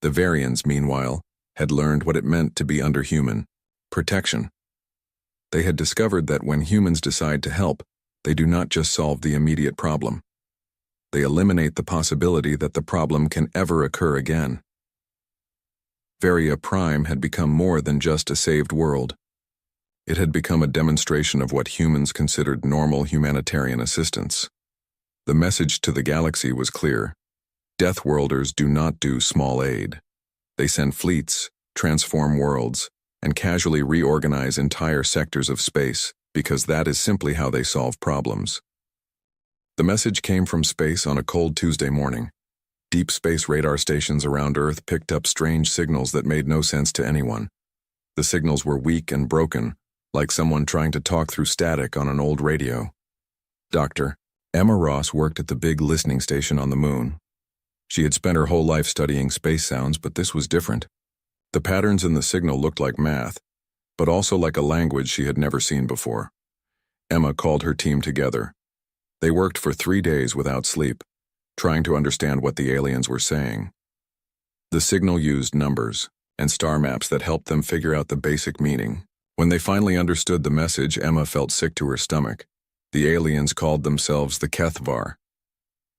The Varians, meanwhile, had learned what it meant to be under human protection. They had discovered that when humans decide to help, They do not just solve the immediate problem. They eliminate the possibility that the problem can ever occur again. Varia Prime had become more than just a saved world. It had become a demonstration of what humans considered normal humanitarian assistance. The message to the galaxy was clear. Deathworlders do not do small aid. They send fleets, transform worlds, and casually reorganize entire sectors of space, because that is simply how they solve problems. The message came from space on a cold Tuesday morning. Deep space radar stations around Earth picked up strange signals that made no sense to anyone. The signals were weak and broken, like someone trying to talk through static on an old radio. Dr. Emma Ross worked at the big listening station on the moon. She had spent her whole life studying space sounds, but this was different. The patterns in the signal looked like math, but also like a language she had never seen before. Emma called her team together. They worked for 3 days without sleep, trying to understand what the aliens were saying. The signal used numbers and star maps that helped them figure out the basic meaning. When they finally understood the message, Emma felt sick to her stomach. The aliens called themselves the HFY.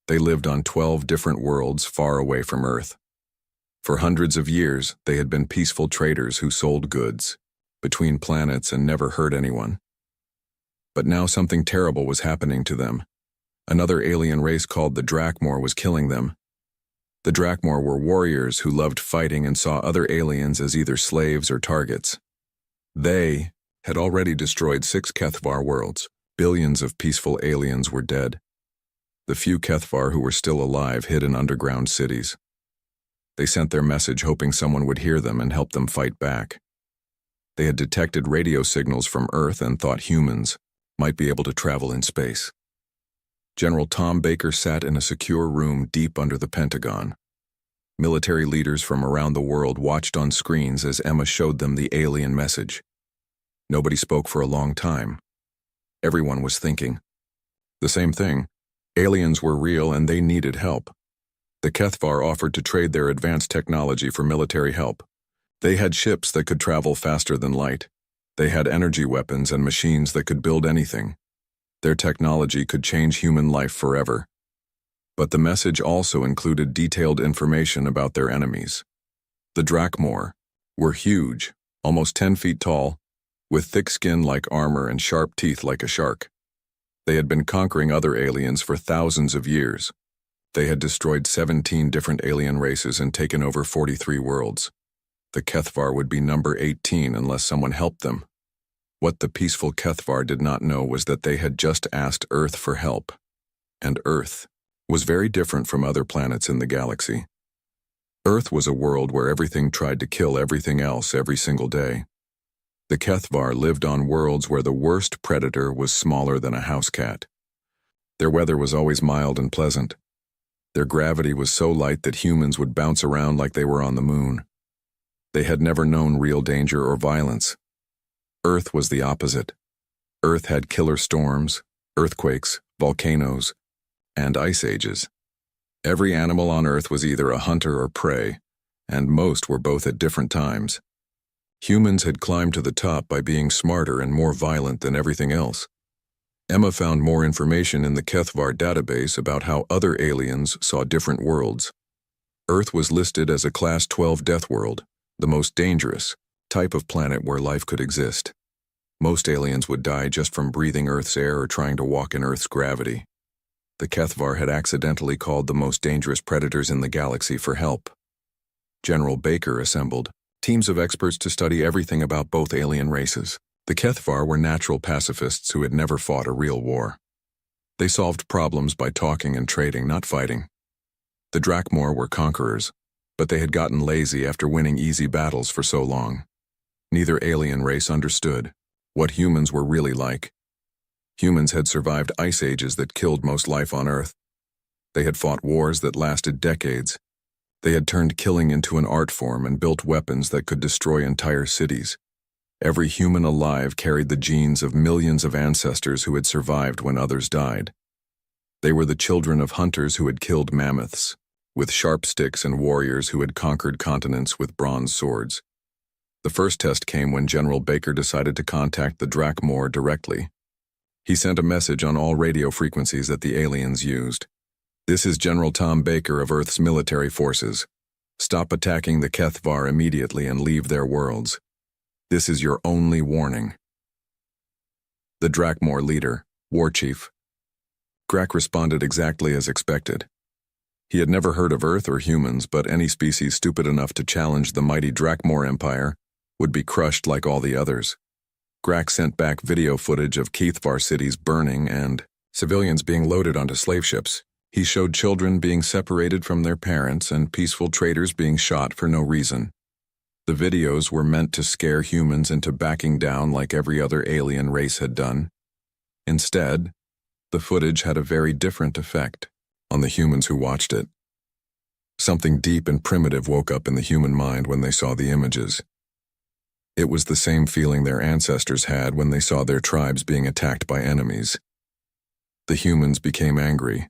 They lived on 12 different worlds far away from Earth. For hundreds of years, they had been peaceful traders who sold goods between planets and never hurt anyone. But now something terrible was happening to them. Another alien race called the Drakmor was killing them. The Drakmor were warriors who loved fighting and saw other aliens as either slaves or targets. They had already destroyed 6 HFY worlds. Billions of peaceful aliens were dead. The few HFY who were still alive hid in underground cities. They sent their message hoping someone would hear them and help them fight back. They had detected radio signals from Earth and thought humans might be able to travel in space. General Tom Baker sat in a secure room deep under the Pentagon. Military leaders from around the world watched on screens as Emma showed them the alien message. Nobody spoke for a long time. Everyone was thinking the same thing. Aliens were real and they needed help. The HFY offered to trade their advanced technology for military help. They had ships that could travel faster than light. They had energy weapons and machines that could build anything. Their technology could change human life forever. But the message also included detailed information about their enemies. The Drakmor were huge, almost 10 feet tall, with thick skin like armor and sharp teeth like a shark. They had been conquering other aliens for thousands of years. They had destroyed 17 different alien races and taken over 43 worlds. The HFY would be number 18 unless someone helped them. What the peaceful HFY did not know was that they had just asked Earth for help. And Earth was very different from other planets in the galaxy. Earth was a world where everything tried to kill everything else every single day. The HFY lived on worlds where the worst predator was smaller than a house cat. Their weather was always mild and pleasant. Their gravity was so light that humans would bounce around like they were on the moon. They had never known real danger or violence. Earth was the opposite. Earth had killer storms, earthquakes, volcanoes, and ice ages. Every animal on Earth was either a hunter or prey, and most were both at different times. Humans had climbed to the top by being smarter and more violent than everything else. Emma found more information in the HFY database about how other aliens saw different worlds. Earth was listed as a Class 12 death world, the most dangerous type of planet where life could exist. Most aliens would die just from breathing Earth's air or trying to walk in Earth's gravity. The HFY had accidentally called the most dangerous predators in the galaxy for help. General Baker assembled teams of experts to study everything about both alien races. The HFY were natural pacifists who had never fought a real war. They solved problems by talking and trading, not fighting. The Drakmor were conquerors, but they had gotten lazy after winning easy battles for so long. Neither alien race understood what humans were really like. Humans had survived ice ages that killed most life on Earth. They had fought wars that lasted decades. They had turned killing into an art form and built weapons that could destroy entire cities. Every human alive carried the genes of millions of ancestors who had survived when others died. They were the children of hunters who had killed mammoths with sharp sticks and warriors who had conquered continents with bronze swords. The first test came when General Baker decided to contact the Drakmor directly. He sent a message on all radio frequencies that the aliens used. "This is General Tom Baker of Earth's military forces. Stop attacking the Kethvar immediately and leave their worlds. This is your only warning." The Drakmor leader, War Chief. Grak responded exactly as expected. He had never heard of Earth or humans, but any species stupid enough to challenge the mighty Drakmor Empire would be crushed like all the others. Grak sent back video footage of Kethvar cities burning and civilians being loaded onto slave ships. He showed children being separated from their parents and peaceful traders being shot for no reason. The videos were meant to scare humans into backing down like every other alien race had done. Instead, the footage had a very different effect on the humans who watched it. Something deep and primitive woke up in the human mind when they saw the images. It was the same feeling their ancestors had when they saw their tribes being attacked by enemies. The humans became angry.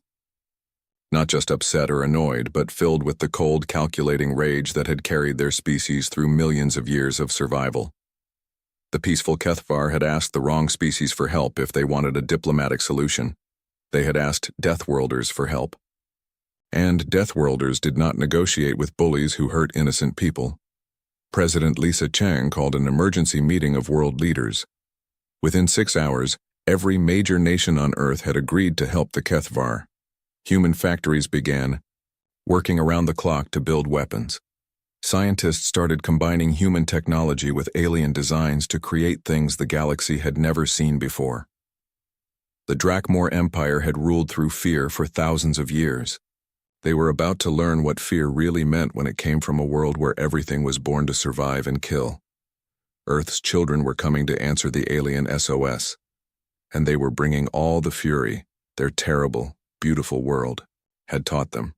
Not just upset or annoyed, but filled with the cold, calculating rage that had carried their species through millions of years of survival. The peaceful Kethvar had asked the wrong species for help if they wanted a diplomatic solution. They had asked Deathworlders for help. And Deathworlders did not negotiate with bullies who hurt innocent people. President Lisa Chang called an emergency meeting of world leaders. Within 6 hours, every major nation on Earth had agreed to help the Kethvar. Human factories began working around the clock to build weapons. Scientists started combining human technology with alien designs to create things the galaxy had never seen before. The Drakmor Empire had ruled through fear for thousands of years. They were about to learn what fear really meant when it came from a world where everything was born to survive and kill. Earth's children were coming to answer the alien SOS, and they were bringing all the fury their terrible, beautiful world had taught them.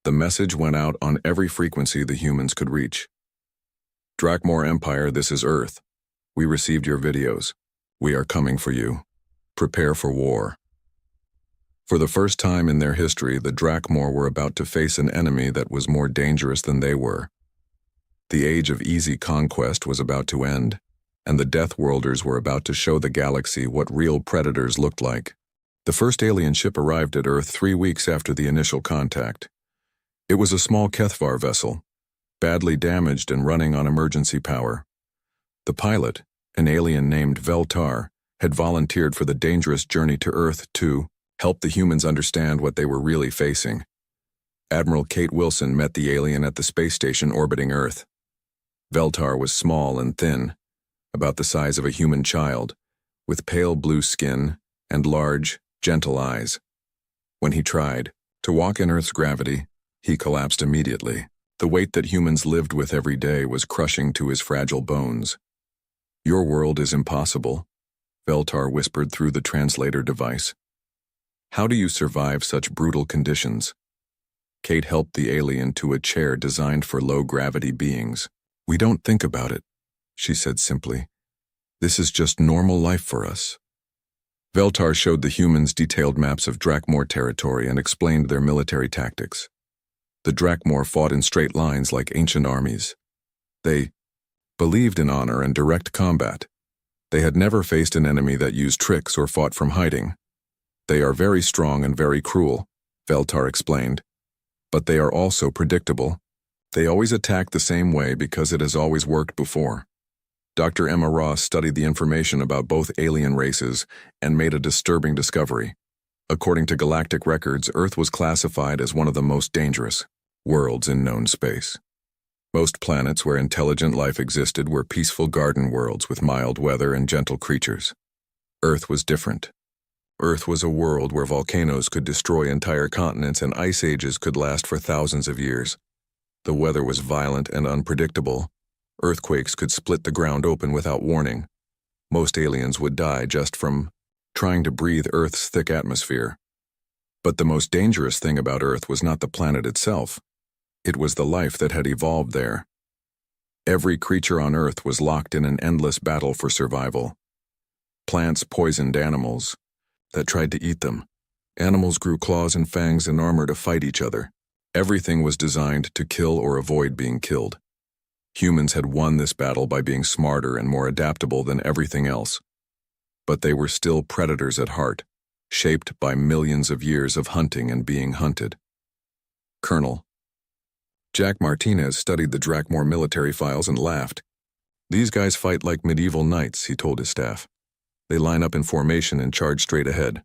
The message went out on every frequency the humans could reach. "Drakmor Empire, this is Earth. We received your videos. We are coming for you. Prepare for war." For the first time in their history, the Drakmor were about to face an enemy that was more dangerous than they were. The age of easy conquest was about to end, and the Deathworlders were about to show the galaxy what real predators looked like. The first alien ship arrived at Earth 3 weeks after the initial contact. It was a small Kethvar vessel, badly damaged and running on emergency power. The pilot, an alien named Veltar, had volunteered for the dangerous journey to Earth to help the humans understand what they were really facing. Admiral Kate Wilson met the alien at the space station orbiting Earth. Veltar was small and thin, about the size of a human child, with pale blue skin and large, gentle eyes. When he tried to walk in Earth's gravity, he collapsed immediately. The weight that humans lived with every day was crushing to his fragile bones. "Your world is impossible," Veltar whispered through the translator device. "How do you survive such brutal conditions?" Kate helped the alien to a chair designed for low-gravity beings. "We don't think about it," she said simply. "This is just normal life for us." Veltar showed the humans detailed maps of Drakmor territory and explained their military tactics. The Drakmor fought in straight lines like ancient armies. They believed in honor and direct combat. They had never faced an enemy that used tricks or fought from hiding. "They are very strong and very cruel," Veltar explained. "But they are also predictable. They always attack the same way because it has always worked before." Dr. Emma Ross studied the information about both alien races and made a disturbing discovery. According to galactic records, Earth was classified as one of the most dangerous worlds in known space. Most planets where intelligent life existed were peaceful garden worlds with mild weather and gentle creatures. Earth was different. Earth was a world where volcanoes could destroy entire continents and ice ages could last for thousands of years. The weather was violent and unpredictable. Earthquakes could split the ground open without warning. Most aliens would die just from trying to breathe Earth's thick atmosphere. But the most dangerous thing about Earth was not the planet itself. It was the life that had evolved there. Every creature on Earth was locked in an endless battle for survival. Plants poisoned animals that tried to eat them. Animals grew claws and fangs and armor to fight each other. Everything was designed to kill or avoid being killed. Humans had won this battle by being smarter and more adaptable than everything else. but they were still predators at heart, shaped by millions of years of hunting and being hunted. Colonel. Jack Martinez studied the Drakmor military files and laughed. These guys fight like medieval knights, he told his staff. They line up in formation and charge straight ahead.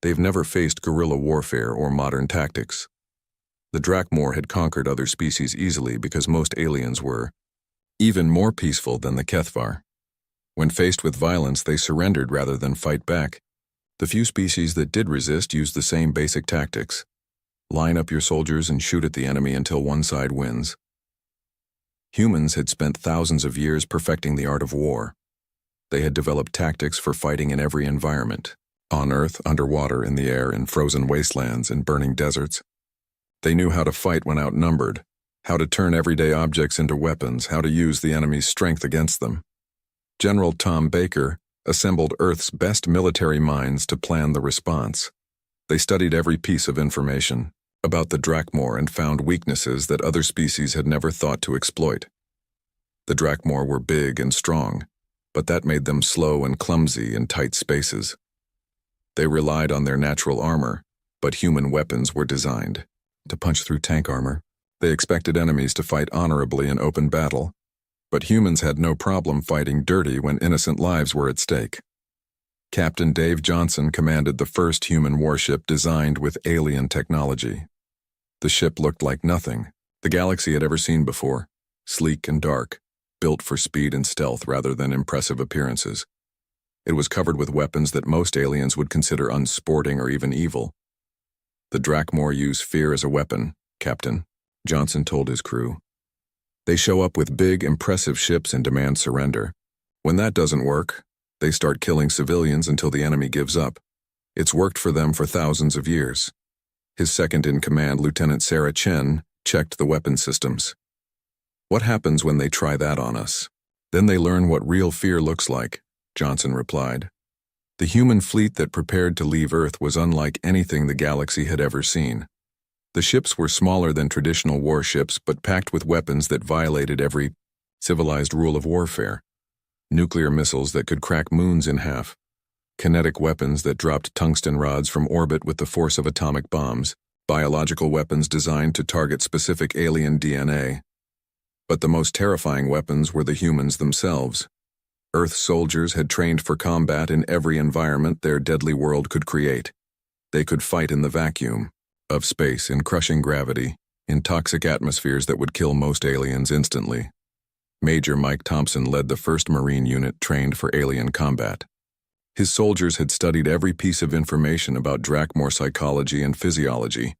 They've never faced guerrilla warfare or modern tactics. The Drakmor had conquered other species easily because most aliens were even more peaceful than the Kethvar. When faced with violence, they surrendered rather than fight back. The few species that did resist used the same basic tactics. Line up your soldiers and shoot at the enemy until one side wins. Humans had spent thousands of years perfecting the art of war. They had developed tactics for fighting in every environment, on Earth, underwater, in the air, in frozen wastelands, in burning deserts. They knew how to fight when outnumbered, how to turn everyday objects into weapons, how to use the enemy's strength against them. General Tom Baker assembled Earth's best military minds to plan the response. They studied every piece of information about the Drakmor and found weaknesses that other species had never thought to exploit. The Drakmor were big and strong, but that made them slow and clumsy in tight spaces. They relied on their natural armor, but human weapons were designed to punch through tank armor. They expected enemies to fight honorably in open battle, but humans had no problem fighting dirty when innocent lives were at stake. Captain Dave Johnson commanded the first human warship designed with alien technology. The ship looked like nothing the galaxy had ever seen before, sleek and dark, built for speed and stealth rather than impressive appearances. It was covered with weapons that most aliens would consider unsporting or even evil. The Drakmor use fear as a weapon, Captain, Johnson told his crew. They show up with big, impressive ships and demand surrender. When that doesn't work, they start killing civilians until the enemy gives up. It's worked for them for thousands of years. His second-in-command, Lieutenant Sarah Chen, checked the weapon systems. What happens when they try that on us? Then they learn what real fear looks like, Johnson replied. The human fleet that prepared to leave Earth was unlike anything the galaxy had ever seen. The ships were smaller than traditional warships, but packed with weapons that violated every civilized rule of warfare. Nuclear missiles that could crack moons in half. Kinetic weapons that dropped tungsten rods from orbit with the force of atomic bombs. Biological weapons designed to target specific alien DNA. But the most terrifying weapons were the humans themselves. Earth soldiers had trained for combat in every environment their deadly world could create. They could fight in the vacuum of space, in crushing gravity, in toxic atmospheres that would kill most aliens instantly. Major Mike Thompson led the 1st Marine unit trained for alien combat. His soldiers had studied every piece of information about Drakmor psychology and physiology.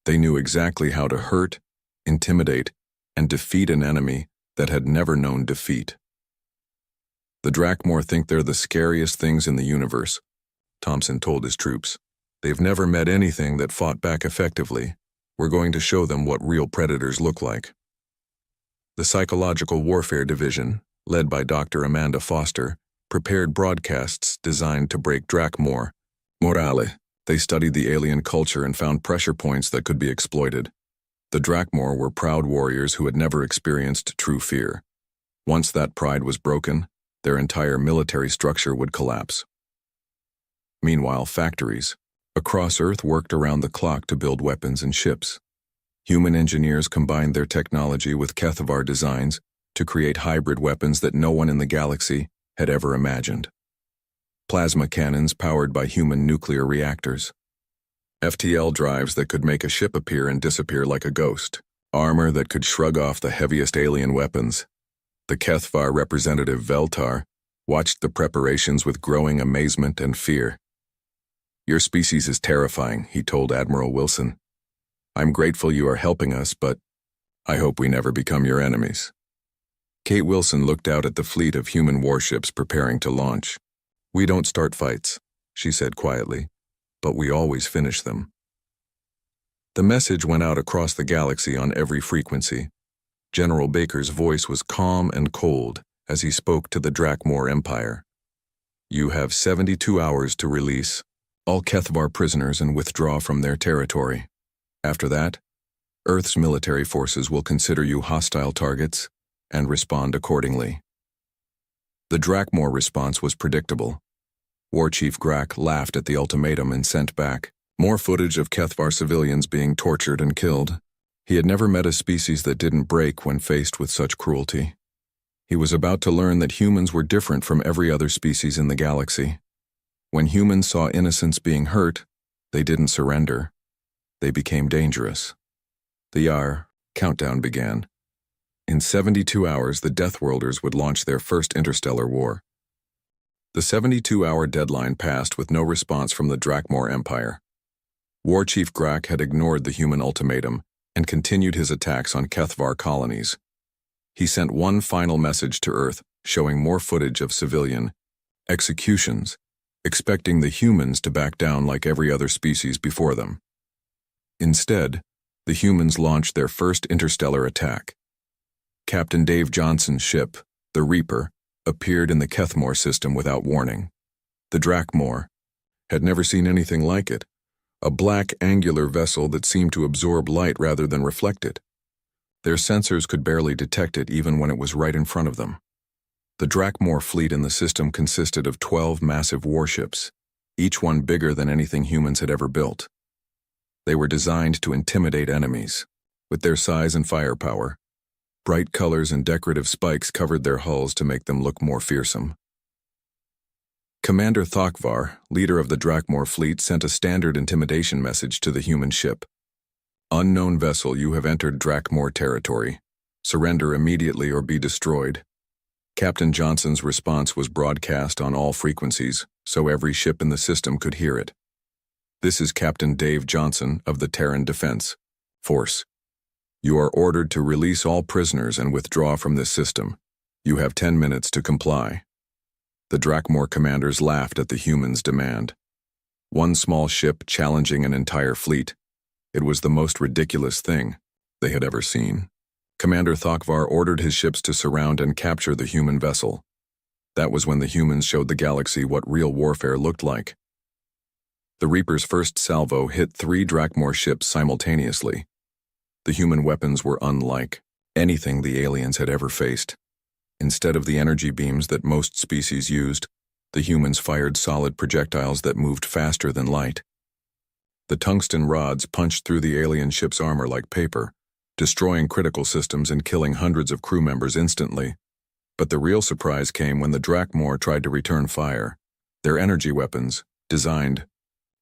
They knew exactly how to hurt, intimidate, and defeat an enemy that had never known defeat. The Drakmor think they're the scariest things in the universe, Thompson told his troops. They've never met anything that fought back effectively. We're going to show them what real predators look like. The Psychological Warfare Division, led by Dr. Amanda Foster, prepared broadcasts designed to break Drakmor morale. They studied the alien culture and found pressure points that could be exploited. The Drakmor were proud warriors who had never experienced true fear. Once that pride was broken, their entire military structure would collapse. Meanwhile, factories across Earth worked around the clock to build weapons and ships. Human engineers combined their technology with Kethvar designs to create hybrid weapons that no one in the galaxy had ever imagined. Plasma cannons powered by human nuclear reactors. FTL drives that could make a ship appear and disappear like a ghost. Armor that could shrug off the heaviest alien weapons. The Kethvar representative Veltar watched the preparations with growing amazement and fear. "Your species is terrifying," he told Admiral Wilson. "I'm grateful you are helping us, but I hope we never become your enemies." Kate Wilson looked out at the fleet of human warships preparing to launch. "We don't start fights," she said quietly, "but we always finish them." The message went out across the galaxy on every frequency. General Baker's voice was calm and cold as he spoke to the Drakmor Empire. "You have 72 hours to release all Kethvar prisoners and withdraw from their territory. After that, Earth's military forces will consider you hostile targets and respond accordingly." The Drakmor response was predictable. War Chief Grak laughed at the ultimatum and sent back more footage of Kethvar civilians being tortured and killed. He had never met a species that didn't break when faced with such cruelty. He was about to learn that humans were different from every other species in the galaxy. When humans saw innocents being hurt, they didn't surrender. They became dangerous. The Yar countdown began. In 72 hours, the Deathworlders would launch their first interstellar war. The 72-hour deadline passed with no response from the Drakmor Empire. War Chief Grak had ignored the human ultimatum and continued his attacks on Kethvar colonies. He sent one final message to Earth, showing more footage of civilian executions, expecting the humans to back down like every other species before them. Instead, the humans launched their first interstellar attack. Captain Dave Johnson's ship, the Reaper, appeared in the Kethmor system without warning. The Drakmor had never seen anything like it, a black angular vessel that seemed to absorb light rather than reflect it. Their sensors could barely detect it even when it was right in front of them. The Drakmor fleet in the system consisted of 12 massive warships, each one bigger than anything humans had ever built. They were designed to intimidate enemies. With their size and firepower, bright colors and decorative spikes covered their hulls to make them look more fearsome. Commander Thokvar, leader of the Drakmor fleet, sent a standard intimidation message to the human ship. "Unknown vessel, you have entered Drakmor territory. Surrender immediately or be destroyed." Captain Johnson's response was broadcast on all frequencies, so every ship in the system could hear it. "This is Captain Dave Johnson of the Terran Defense Force. You are ordered to release all prisoners and withdraw from this system. You have 10 minutes to comply." The Drakmor commanders laughed at the humans' demand. One small ship challenging an entire fleet. It was the most ridiculous thing they had ever seen. Commander Thokvar ordered his ships to surround and capture the human vessel. That was when the humans showed the galaxy what real warfare looked like. The Reaper's first salvo hit 3 Drakmor ships simultaneously. The human weapons were unlike anything the aliens had ever faced. Instead of the energy beams that most species used, the humans fired solid projectiles that moved faster than light. The tungsten rods punched through the alien ship's armor like paper, destroying critical systems and killing hundreds of crew members instantly. But the real surprise came when the Drakmor tried to return fire. Their energy weapons, designed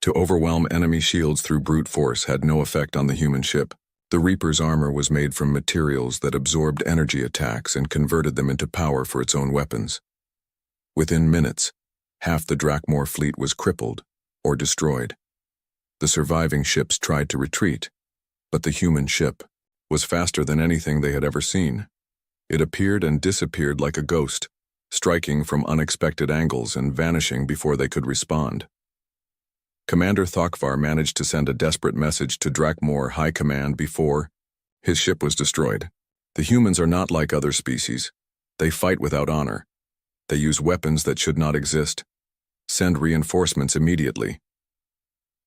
to overwhelm enemy shields through brute force, had no effect on the human ship. The Reaper's armor was made from materials that absorbed energy attacks and converted them into power for its own weapons. Within minutes, half the Drakmor fleet was crippled or destroyed. The surviving ships tried to retreat, but the human ship was faster than anything they had ever seen. It appeared and disappeared like a ghost, striking from unexpected angles and vanishing before they could respond. Commander Thokvar managed to send a desperate message to Drakmor High Command before his ship was destroyed. "The humans are not like other species. They fight without honor. They use weapons that should not exist. Send reinforcements immediately."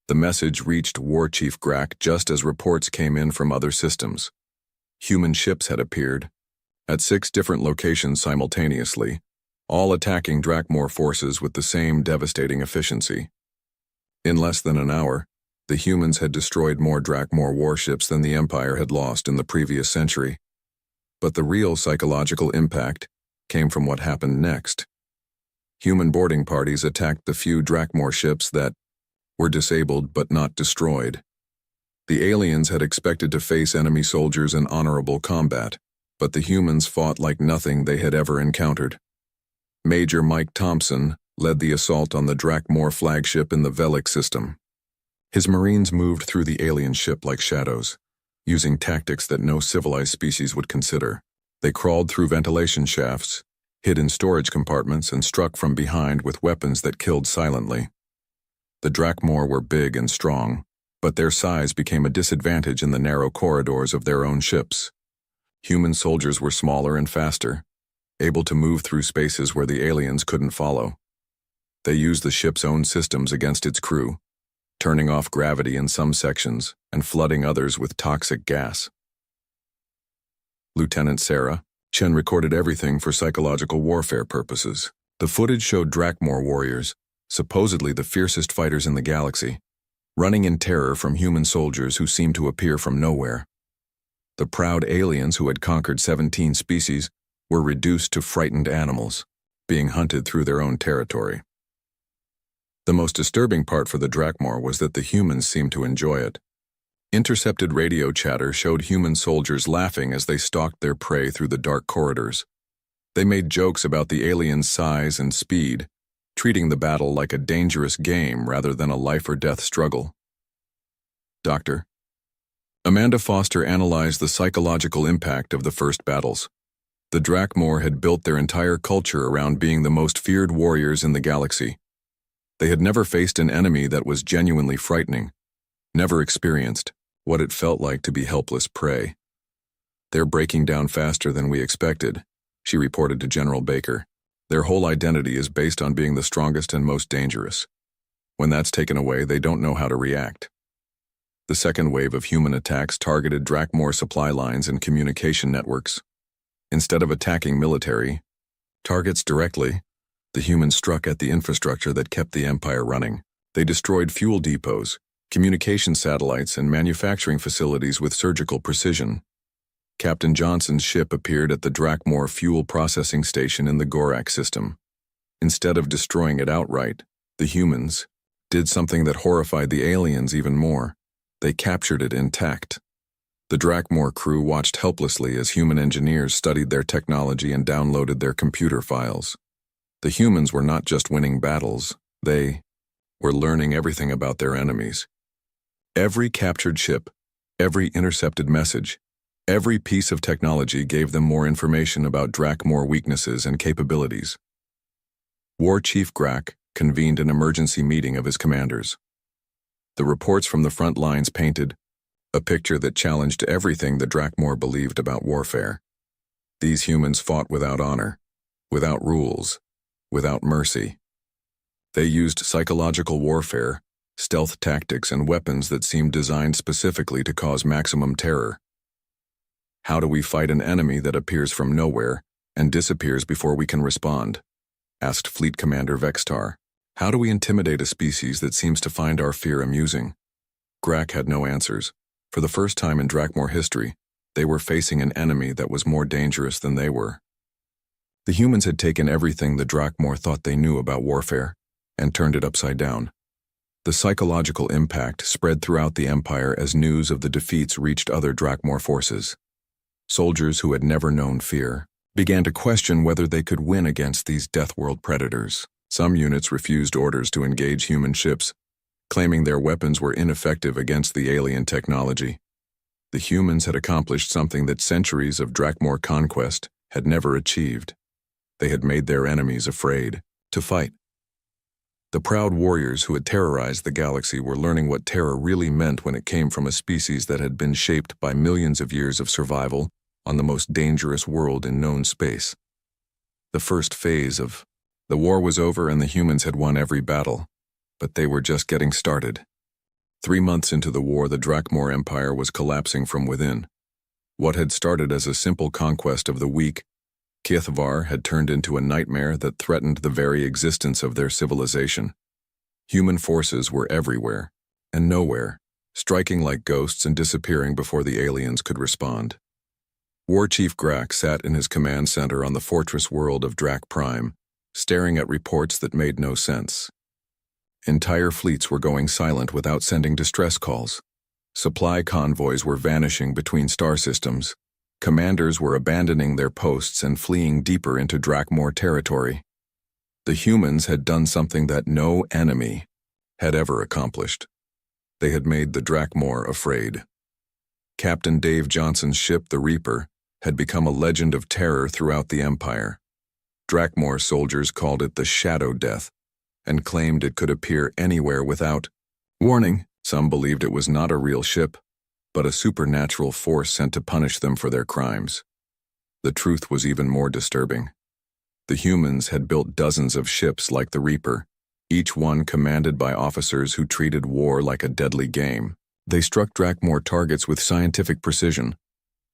The message reached War Chief Grak just as reports came in from other systems. Human ships had appeared at 6 different locations simultaneously, all attacking Drakmor forces with the same devastating efficiency. In less than an hour, the humans had destroyed more Drakmor warships than the Empire had lost in the previous century. But the real psychological impact came from what happened next. Human boarding parties attacked the few Drakmor ships that were disabled but not destroyed. The aliens had expected to face enemy soldiers in honorable combat, but the humans fought like nothing they had ever encountered. Major Mike Thompson led the assault on the Drakmor flagship in the Velik system. His Marines moved through the alien ship like shadows, using tactics that no civilized species would consider. They crawled through ventilation shafts, hid in storage compartments, and struck from behind with weapons that killed silently. The Drakmor were big and strong, but their size became a disadvantage in the narrow corridors of their own ships. Human soldiers were smaller and faster, able to move through spaces where the aliens couldn't follow. They used the ship's own systems against its crew, turning off gravity in some sections and flooding others with toxic gas. Lieutenant Sarah Chen recorded everything for psychological warfare purposes. The footage showed Drakmor warriors supposedly the fiercest fighters in the galaxy, running in terror from human soldiers who seemed to appear from nowhere. The proud aliens who had conquered 17 species were reduced to frightened animals, being hunted through their own territory. The most disturbing part for the Drakmor was that the humans seemed to enjoy it. Intercepted radio chatter showed human soldiers laughing as they stalked their prey through the dark corridors. They made jokes about the aliens' size and speed, treating the battle like a dangerous game rather than a life-or-death struggle. Dr. Amanda Foster analyzed the psychological impact of the first battles. The Drakmor had built their entire culture around being the most feared warriors in the galaxy. They had never faced an enemy that was genuinely frightening, never experienced what it felt like to be helpless prey. "They're breaking down faster than we expected," she reported to General Baker. "Their whole identity is based on being the strongest and most dangerous. When that's taken away, they don't know how to react." The second wave of human attacks targeted Drakmor supply lines and communication networks. Instead of attacking military targets directly, the humans struck at the infrastructure that kept the Empire running. They destroyed fuel depots, communication satellites, and manufacturing facilities with surgical precision. Captain Johnson's ship appeared at the Drakmor fuel processing station in the Gorak system. Instead of destroying it outright, the humans did something that horrified the aliens even more. They captured it intact. The Drakmor crew watched helplessly as human engineers studied their technology and downloaded their computer files. The humans were not just winning battles, they were learning everything about their enemies. Every captured ship, every intercepted message, every piece of technology gave them more information about Drakmor weaknesses and capabilities. War Chief Grak convened an emergency meeting of his commanders. The reports from the front lines painted a picture that challenged everything the Drakmor believed about warfare. These humans fought without honor, without rules, without mercy. They used psychological warfare, stealth tactics, and weapons that seemed designed specifically to cause maximum terror. "How do we fight an enemy that appears from nowhere and disappears before we can respond?" asked Fleet Commander Vextar. "How do we intimidate a species that seems to find our fear amusing?" Grak had no answers. For the first time in Drakmor history, they were facing an enemy that was more dangerous than they were. The humans had taken everything the Drakmor thought they knew about warfare and turned it upside down. The psychological impact spread throughout the Empire as news of the defeats reached other Drakmor forces. Soldiers who had never known fear began to question whether they could win against these Deathworld predators. Some units refused orders to engage human ships, claiming their weapons were ineffective against the alien technology. The humans had accomplished something that centuries of Drakmor conquest had never achieved. They had made their enemies afraid to fight. The proud warriors who had terrorized the galaxy were learning what terror really meant when it came from a species that had been shaped by millions of years of survival on the most dangerous world in known space. The first phase of the war was over and the humans had won every battle, but they were just getting started. 3 months into the war, the Drakmor Empire was collapsing from within. What had started as a simple conquest of the weak, Kithvar, had turned into a nightmare that threatened the very existence of their civilization. Human forces were everywhere and nowhere, striking like ghosts and disappearing before the aliens could respond. War Chief Grak sat in his command center on the fortress world of Drak Prime, staring at reports that made no sense. Entire fleets were going silent without sending distress calls. Supply convoys were vanishing between star systems. Commanders were abandoning their posts and fleeing deeper into Drakmor territory. The humans had done something that no enemy had ever accomplished. They had made the Drakmor afraid. Captain Dave Johnson's ship, the Reaper, had become a legend of terror throughout the Empire. Drakmor soldiers called it the Shadow Death and claimed it could appear anywhere without warning. Some believed it was not a real ship, but a supernatural force sent to punish them for their crimes. The truth was even more disturbing. The humans had built dozens of ships like the Reaper, each one commanded by officers who treated war like a deadly game. They struck Drakmor targets with scientific precision,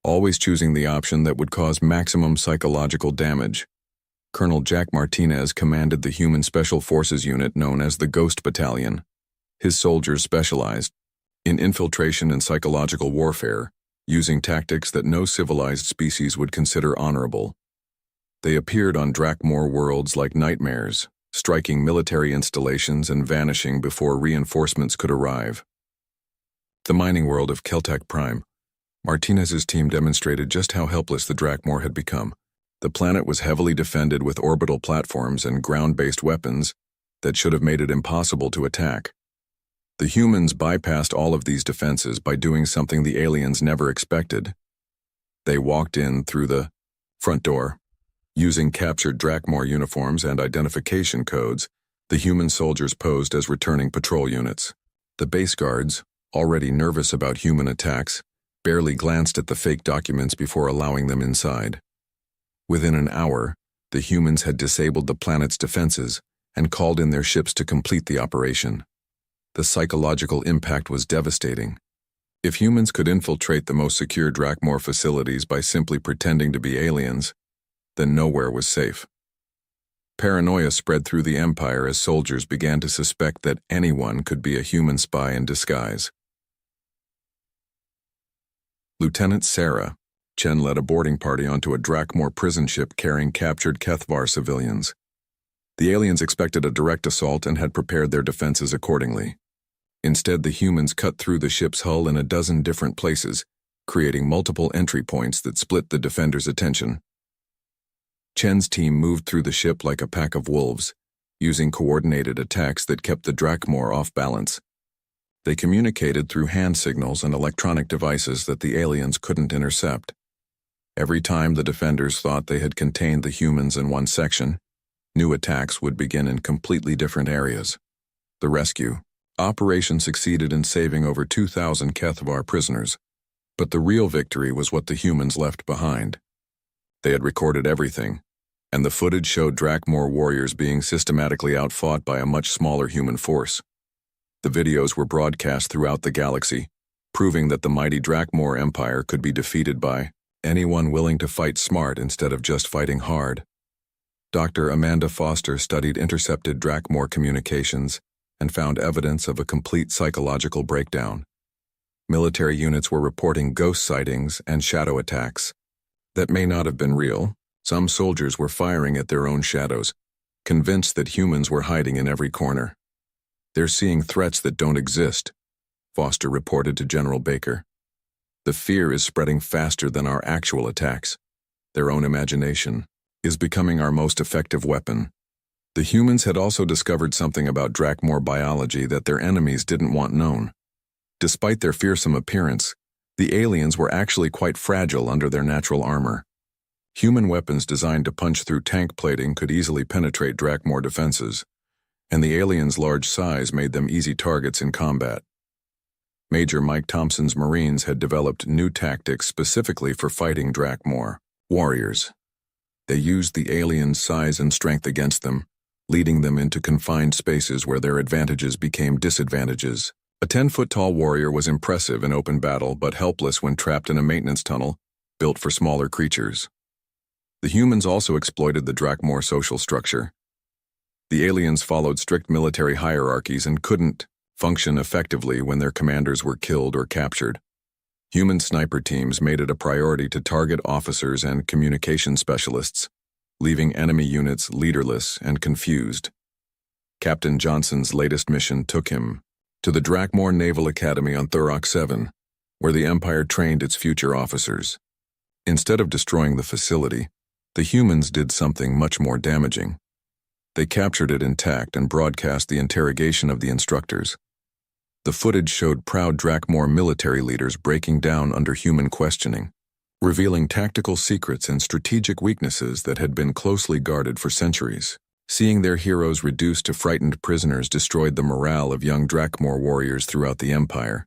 always choosing the option that would cause maximum psychological damage. Colonel Jack Martinez commanded the human special forces unit known as the Ghost Battalion. His soldiers specialized in infiltration and psychological warfare, using tactics that no civilized species would consider honorable. They appeared on Drakmor worlds like nightmares, striking military installations and vanishing before reinforcements could arrive. The mining world of Keltec Prime, Martinez's team demonstrated just how helpless the Drakmor had become. The planet was heavily defended with orbital platforms and ground-based weapons that should have made it impossible to attack. The humans bypassed all of these defenses by doing something the aliens never expected. They walked in through the front door. Using captured Drakmor uniforms and identification codes, the human soldiers posed as returning patrol units. The base guards, already nervous about human attacks, barely glanced at the fake documents before allowing them inside. Within an hour, the humans had disabled the planet's defenses and called in their ships to complete the operation. The psychological impact was devastating. If humans could infiltrate the most secure Drakmor facilities by simply pretending to be aliens, then nowhere was safe. Paranoia spread through the Empire as soldiers began to suspect that anyone could be a human spy in disguise. Lieutenant Sarah, Chen led a boarding party onto a Drakmor prison ship carrying captured Kethvar civilians. The aliens expected a direct assault and had prepared their defenses accordingly. Instead, the humans cut through the ship's hull in a dozen different places, creating multiple entry points that split the defenders' attention. Chen's team moved through the ship like a pack of wolves, using coordinated attacks that kept the Drakmor off balance. They communicated through hand signals and electronic devices that the aliens couldn't intercept. Every time the defenders thought they had contained the humans in one section, new attacks would begin in completely different areas. The rescue operation succeeded in saving over 2,000 Kethvar prisoners, but the real victory was what the humans left behind. They had recorded everything, and the footage showed Drakmor warriors being systematically outfought by a much smaller human force. The videos were broadcast throughout the galaxy, proving that the mighty Drakmor Empire could be defeated by anyone willing to fight smart instead of just fighting hard. Dr. Amanda Foster studied intercepted Drakmor communications and found evidence of a complete psychological breakdown. Military units were reporting ghost sightings and shadow attacks that may not have been real. Some soldiers were firing at their own shadows, convinced that humans were hiding in every corner. "They're seeing threats that don't exist," Foster reported to General Baker. "The fear is spreading faster than our actual attacks. Their own imagination is becoming our most effective weapon." The humans had also discovered something about Drakmor biology that their enemies didn't want known. Despite their fearsome appearance, the aliens were actually quite fragile under their natural armor. Human weapons designed to punch through tank plating could easily penetrate Drakmor defenses, and the aliens' large size made them easy targets in combat. Major Mike Thompson's Marines had developed new tactics specifically for fighting Drakmor warriors. They used the aliens' size and strength against them, leading them into confined spaces where their advantages became disadvantages. A 10-foot-tall warrior was impressive in open battle but helpless when trapped in a maintenance tunnel built for smaller creatures. The humans also exploited the Drakmor social structure. The aliens followed strict military hierarchies and couldn't function effectively when their commanders were killed or captured. Human sniper teams made it a priority to target officers and communication specialists, leaving enemy units leaderless and confused. Captain Johnson's latest mission took him to the Drakmor Naval Academy on Thurok 7, where the Empire trained its future officers. Instead of destroying the facility, the humans did something much more damaging. They captured it intact and broadcast the interrogation of the instructors. The footage showed proud Drakmor military leaders breaking down under human questioning, revealing tactical secrets and strategic weaknesses that had been closely guarded for centuries. Seeing their heroes reduced to frightened prisoners destroyed the morale of young Drakmor warriors throughout the Empire.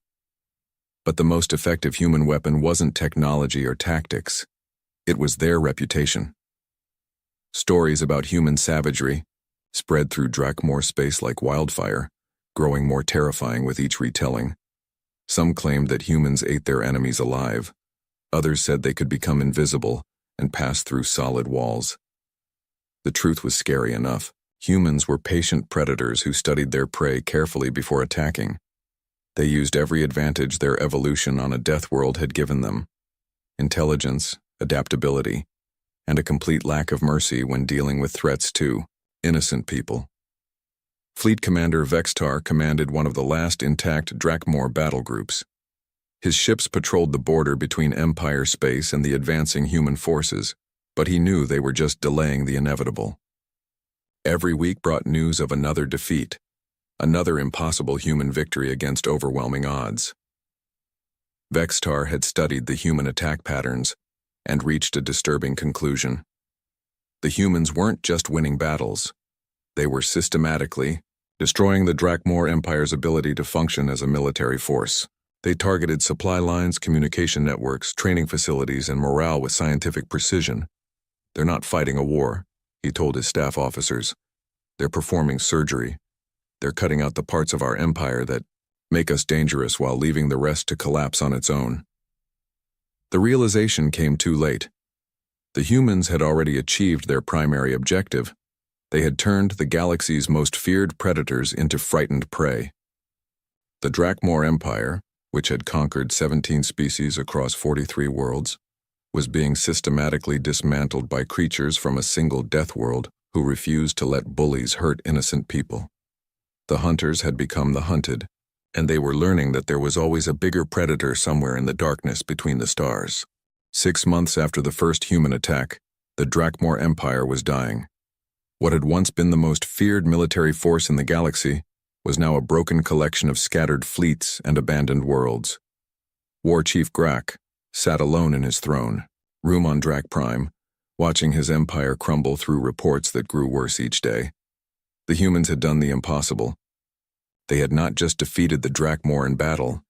But the most effective human weapon wasn't technology or tactics. It was their reputation. Stories about human savagery spread through Drakmor space like wildfire, growing more terrifying with each retelling. Some claimed that humans ate their enemies alive. Others said they could become invisible and pass through solid walls. The truth was scary enough. Humans were patient predators who studied their prey carefully before attacking. They used every advantage their evolution on a death world had given them: intelligence, adaptability, and a complete lack of mercy when dealing with threats to innocent people. Fleet Commander Vextar commanded one of the last intact Drakmor battle groups. His ships patrolled the border between Empire space and the advancing human forces, but he knew they were just delaying the inevitable. Every week brought news of another defeat, another impossible human victory against overwhelming odds. Vextar had studied the human attack patterns and reached a disturbing conclusion. The humans weren't just winning battles. They were systematically destroying the Drakmor Empire's ability to function as a military force. They targeted supply lines, communication networks, training facilities, and morale with scientific precision. "They're not fighting a war," he told his staff officers. "They're performing surgery. They're cutting out the parts of our empire that make us dangerous while leaving the rest to collapse on its own." The realization came too late. The humans had already achieved their primary objective. They had turned the galaxy's most feared predators into frightened prey. The Drakmor Empire, which had conquered 17 species across 43 worlds, was being systematically dismantled by creatures from a single death world who refused to let bullies hurt innocent people. The hunters had become the hunted, and they were learning that there was always a bigger predator somewhere in the darkness between the stars. 6 months after the first human attack, the Drakmor Empire was dying. What had once been the most feared military force in the galaxy was now a broken collection of scattered fleets and abandoned worlds. War Chief Grak sat alone in his throne, room on Drak Prime, watching his empire crumble through reports that grew worse each day. The humans had done the impossible. They had not just defeated the Drakmor in battle,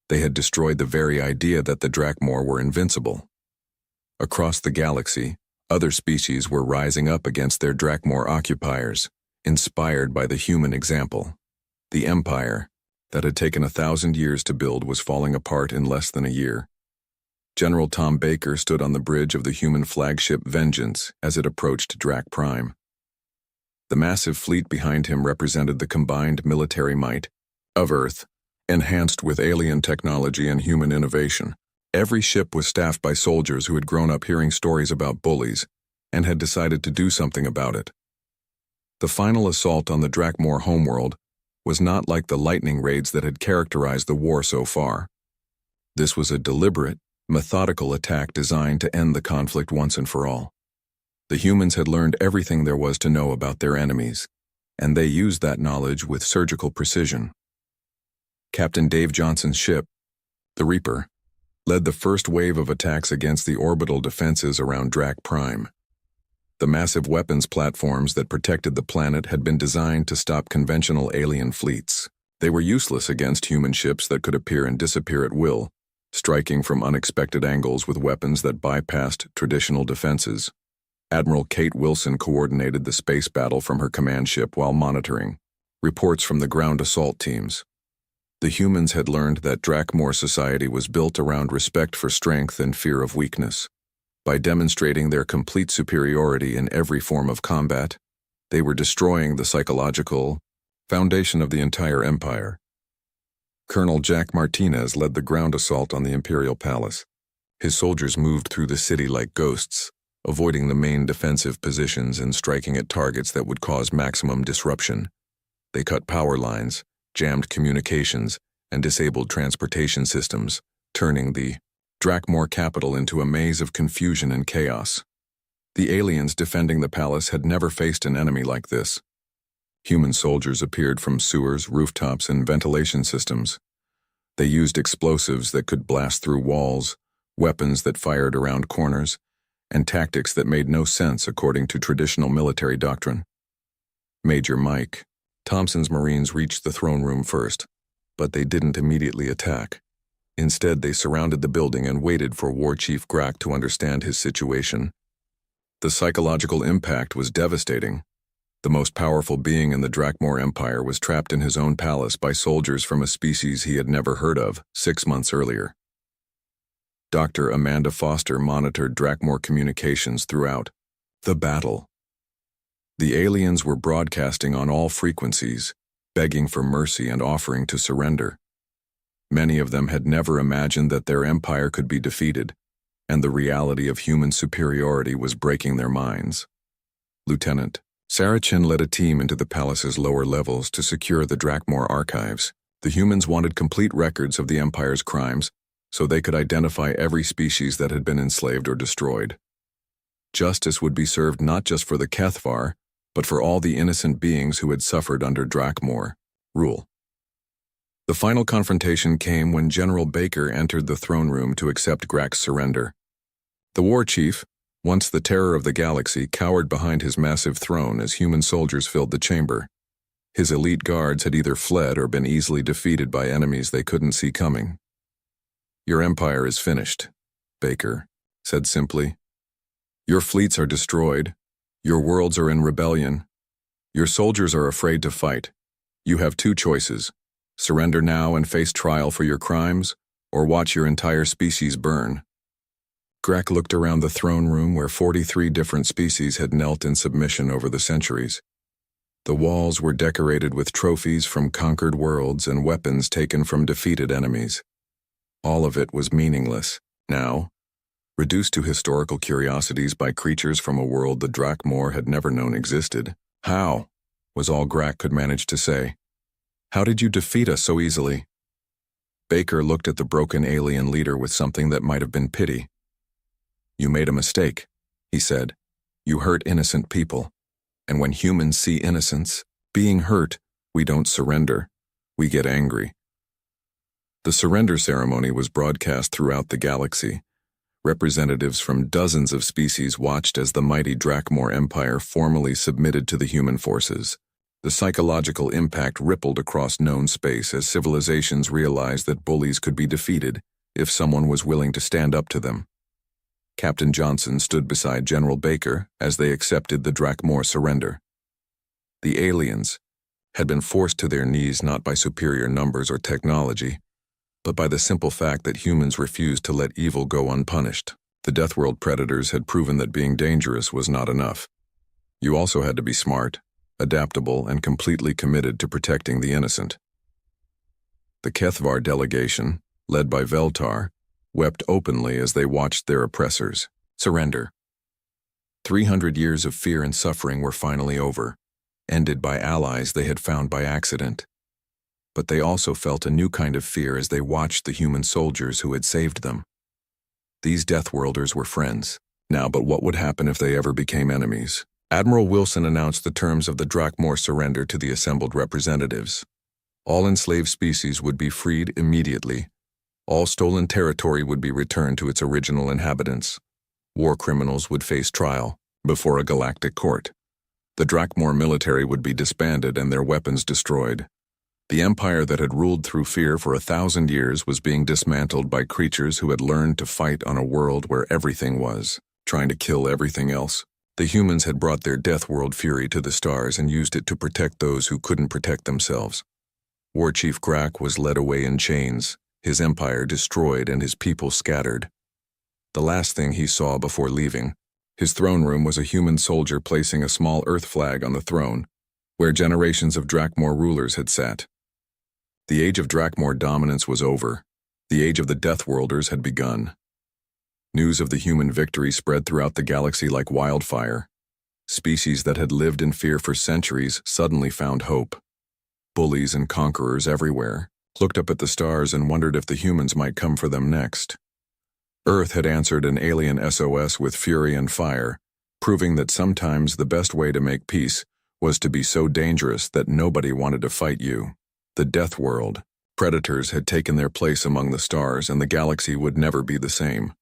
they had destroyed the very idea that the Drakmor were invincible. Across the galaxy, other species were rising up against their Drakmor occupiers, inspired by the human example. The empire, that had taken 1,000 years to build, was falling apart in less than a year. General Tom Baker stood on the bridge of the human flagship Vengeance as it approached Drak Prime. The massive fleet behind him represented the combined military might of Earth, enhanced with alien technology and human innovation. Every ship was staffed by soldiers who had grown up hearing stories about bullies and had decided to do something about it. The final assault on the Drakmor homeworld was not like the lightning raids that had characterized the war so far. This was a deliberate, methodical attack designed to end the conflict once and for all. The humans had learned everything there was to know about their enemies, and they used that knowledge with surgical precision. Captain Dave Johnson's ship, the Reaper, led the first wave of attacks against the orbital defenses around Drak Prime. The massive weapons platforms that protected the planet had been designed to stop conventional alien fleets. They were useless against human ships that could appear and disappear at will, striking from unexpected angles with weapons that bypassed traditional defenses. Admiral Kate Wilson coordinated the space battle from her command ship while monitoring reports from the ground assault teams. The humans had learned that Drakmor society was built around respect for strength and fear of weakness. By demonstrating their complete superiority in every form of combat, they were destroying the psychological foundation of the entire empire. Colonel Jack Martinez led the ground assault on the Imperial Palace. His soldiers moved through the city like ghosts, avoiding the main defensive positions and striking at targets that would cause maximum disruption. They cut power lines, jammed communications, and disabled transportation systems, turning the Drakmor capital into a maze of confusion and chaos. The aliens defending the palace had never faced an enemy like this. Human soldiers appeared from sewers, rooftops, and ventilation systems. They used explosives that could blast through walls, weapons that fired around corners, and tactics that made no sense according to traditional military doctrine. Major Mike Thompson's Marines reached the throne room first, but they didn't immediately attack. Instead, they surrounded the building and waited for War Chief Grak to understand his situation. The psychological impact was devastating. The most powerful being in the Drakmor Empire was trapped in his own palace by soldiers from a species he had never heard of 6 months earlier. Dr. Amanda Foster monitored Drakmor communications throughout the battle. The aliens were broadcasting on all frequencies, begging for mercy and offering to surrender. Many of them had never imagined that their empire could be defeated, and the reality of human superiority was breaking their minds. Lieutenant Sarachin led a team into the palace's lower levels to secure the Drakmor archives. The humans wanted complete records of the Empire's crimes, so they could identify every species that had been enslaved or destroyed. Justice would be served not just for the Kethvar, but for all the innocent beings who had suffered under Drakmor rule. The final confrontation came when General Baker entered the throne room to accept Grak's surrender. The war chief, once the terror of the galaxy, cowered behind his massive throne as human soldiers filled the chamber. His elite guards had either fled or been easily defeated by enemies they couldn't see coming. "Your empire is finished," Baker said simply. "Your fleets are destroyed. Your worlds are in rebellion. Your soldiers are afraid to fight. You have two choices: surrender now and face trial for your crimes, or watch your entire species burn." Grak looked around the throne room where 43 different species had knelt in submission over the centuries. The walls were decorated with trophies from conquered worlds and weapons taken from defeated enemies. All of it was meaningless now, reduced to historical curiosities by creatures from a world the Drakmor had never known existed. "How?" was all Grak could manage to say. "How did you defeat us so easily?" Baker looked at the broken alien leader with something that might have been pity. "You made a mistake," he said. "You hurt innocent people. And when humans see innocence being hurt, we don't surrender. We get angry." The surrender ceremony was broadcast throughout the galaxy. Representatives from dozens of species watched as the mighty Drakmor Empire formally submitted to the human forces. The psychological impact rippled across known space as civilizations realized that bullies could be defeated if someone was willing to stand up to them. Captain Johnson stood beside General Baker as they accepted the Drakmor surrender. The aliens had been forced to their knees not by superior numbers or technology, but by the simple fact that humans refused to let evil go unpunished. The Deathworld predators had proven that being dangerous was not enough. You also had to be smart, adaptable, and completely committed to protecting the innocent. The Kethvar delegation, led by Veltar, wept openly as they watched their oppressors surrender. 300 years of fear and suffering were finally over, ended by allies they had found by accident. But they also felt a new kind of fear as they watched the human soldiers who had saved them. These Deathworlders were friends now, but what would happen if they ever became enemies? Admiral Wilson announced the terms of the Drakmor surrender to the assembled representatives. All enslaved species would be freed immediately. All stolen territory would be returned to its original inhabitants. War criminals would face trial before a galactic court. The Drakmor military would be disbanded and their weapons destroyed. The empire that had ruled through fear for 1,000 years was being dismantled by creatures who had learned to fight on a world where everything was trying to kill everything else. The humans had brought their Deathworld fury to the stars and used it to protect those who couldn't protect themselves. War Chief Grak was led away in chains, his empire destroyed and his people scattered. The last thing he saw before leaving his throne room was a human soldier placing a small Earth flag on the throne, where generations of Drakmor rulers had sat. The age of Drakmor dominance was over. The age of the Deathworlders had begun. News of the human victory spread throughout the galaxy like wildfire. Species that had lived in fear for centuries suddenly found hope. Bullies and conquerors everywhere looked up at the stars and wondered if the humans might come for them next. Earth had answered an alien SOS with fury and fire, proving that sometimes the best way to make peace was to be so dangerous that nobody wanted to fight you. The Deathworld predators had taken their place among the stars, and the galaxy would never be the same.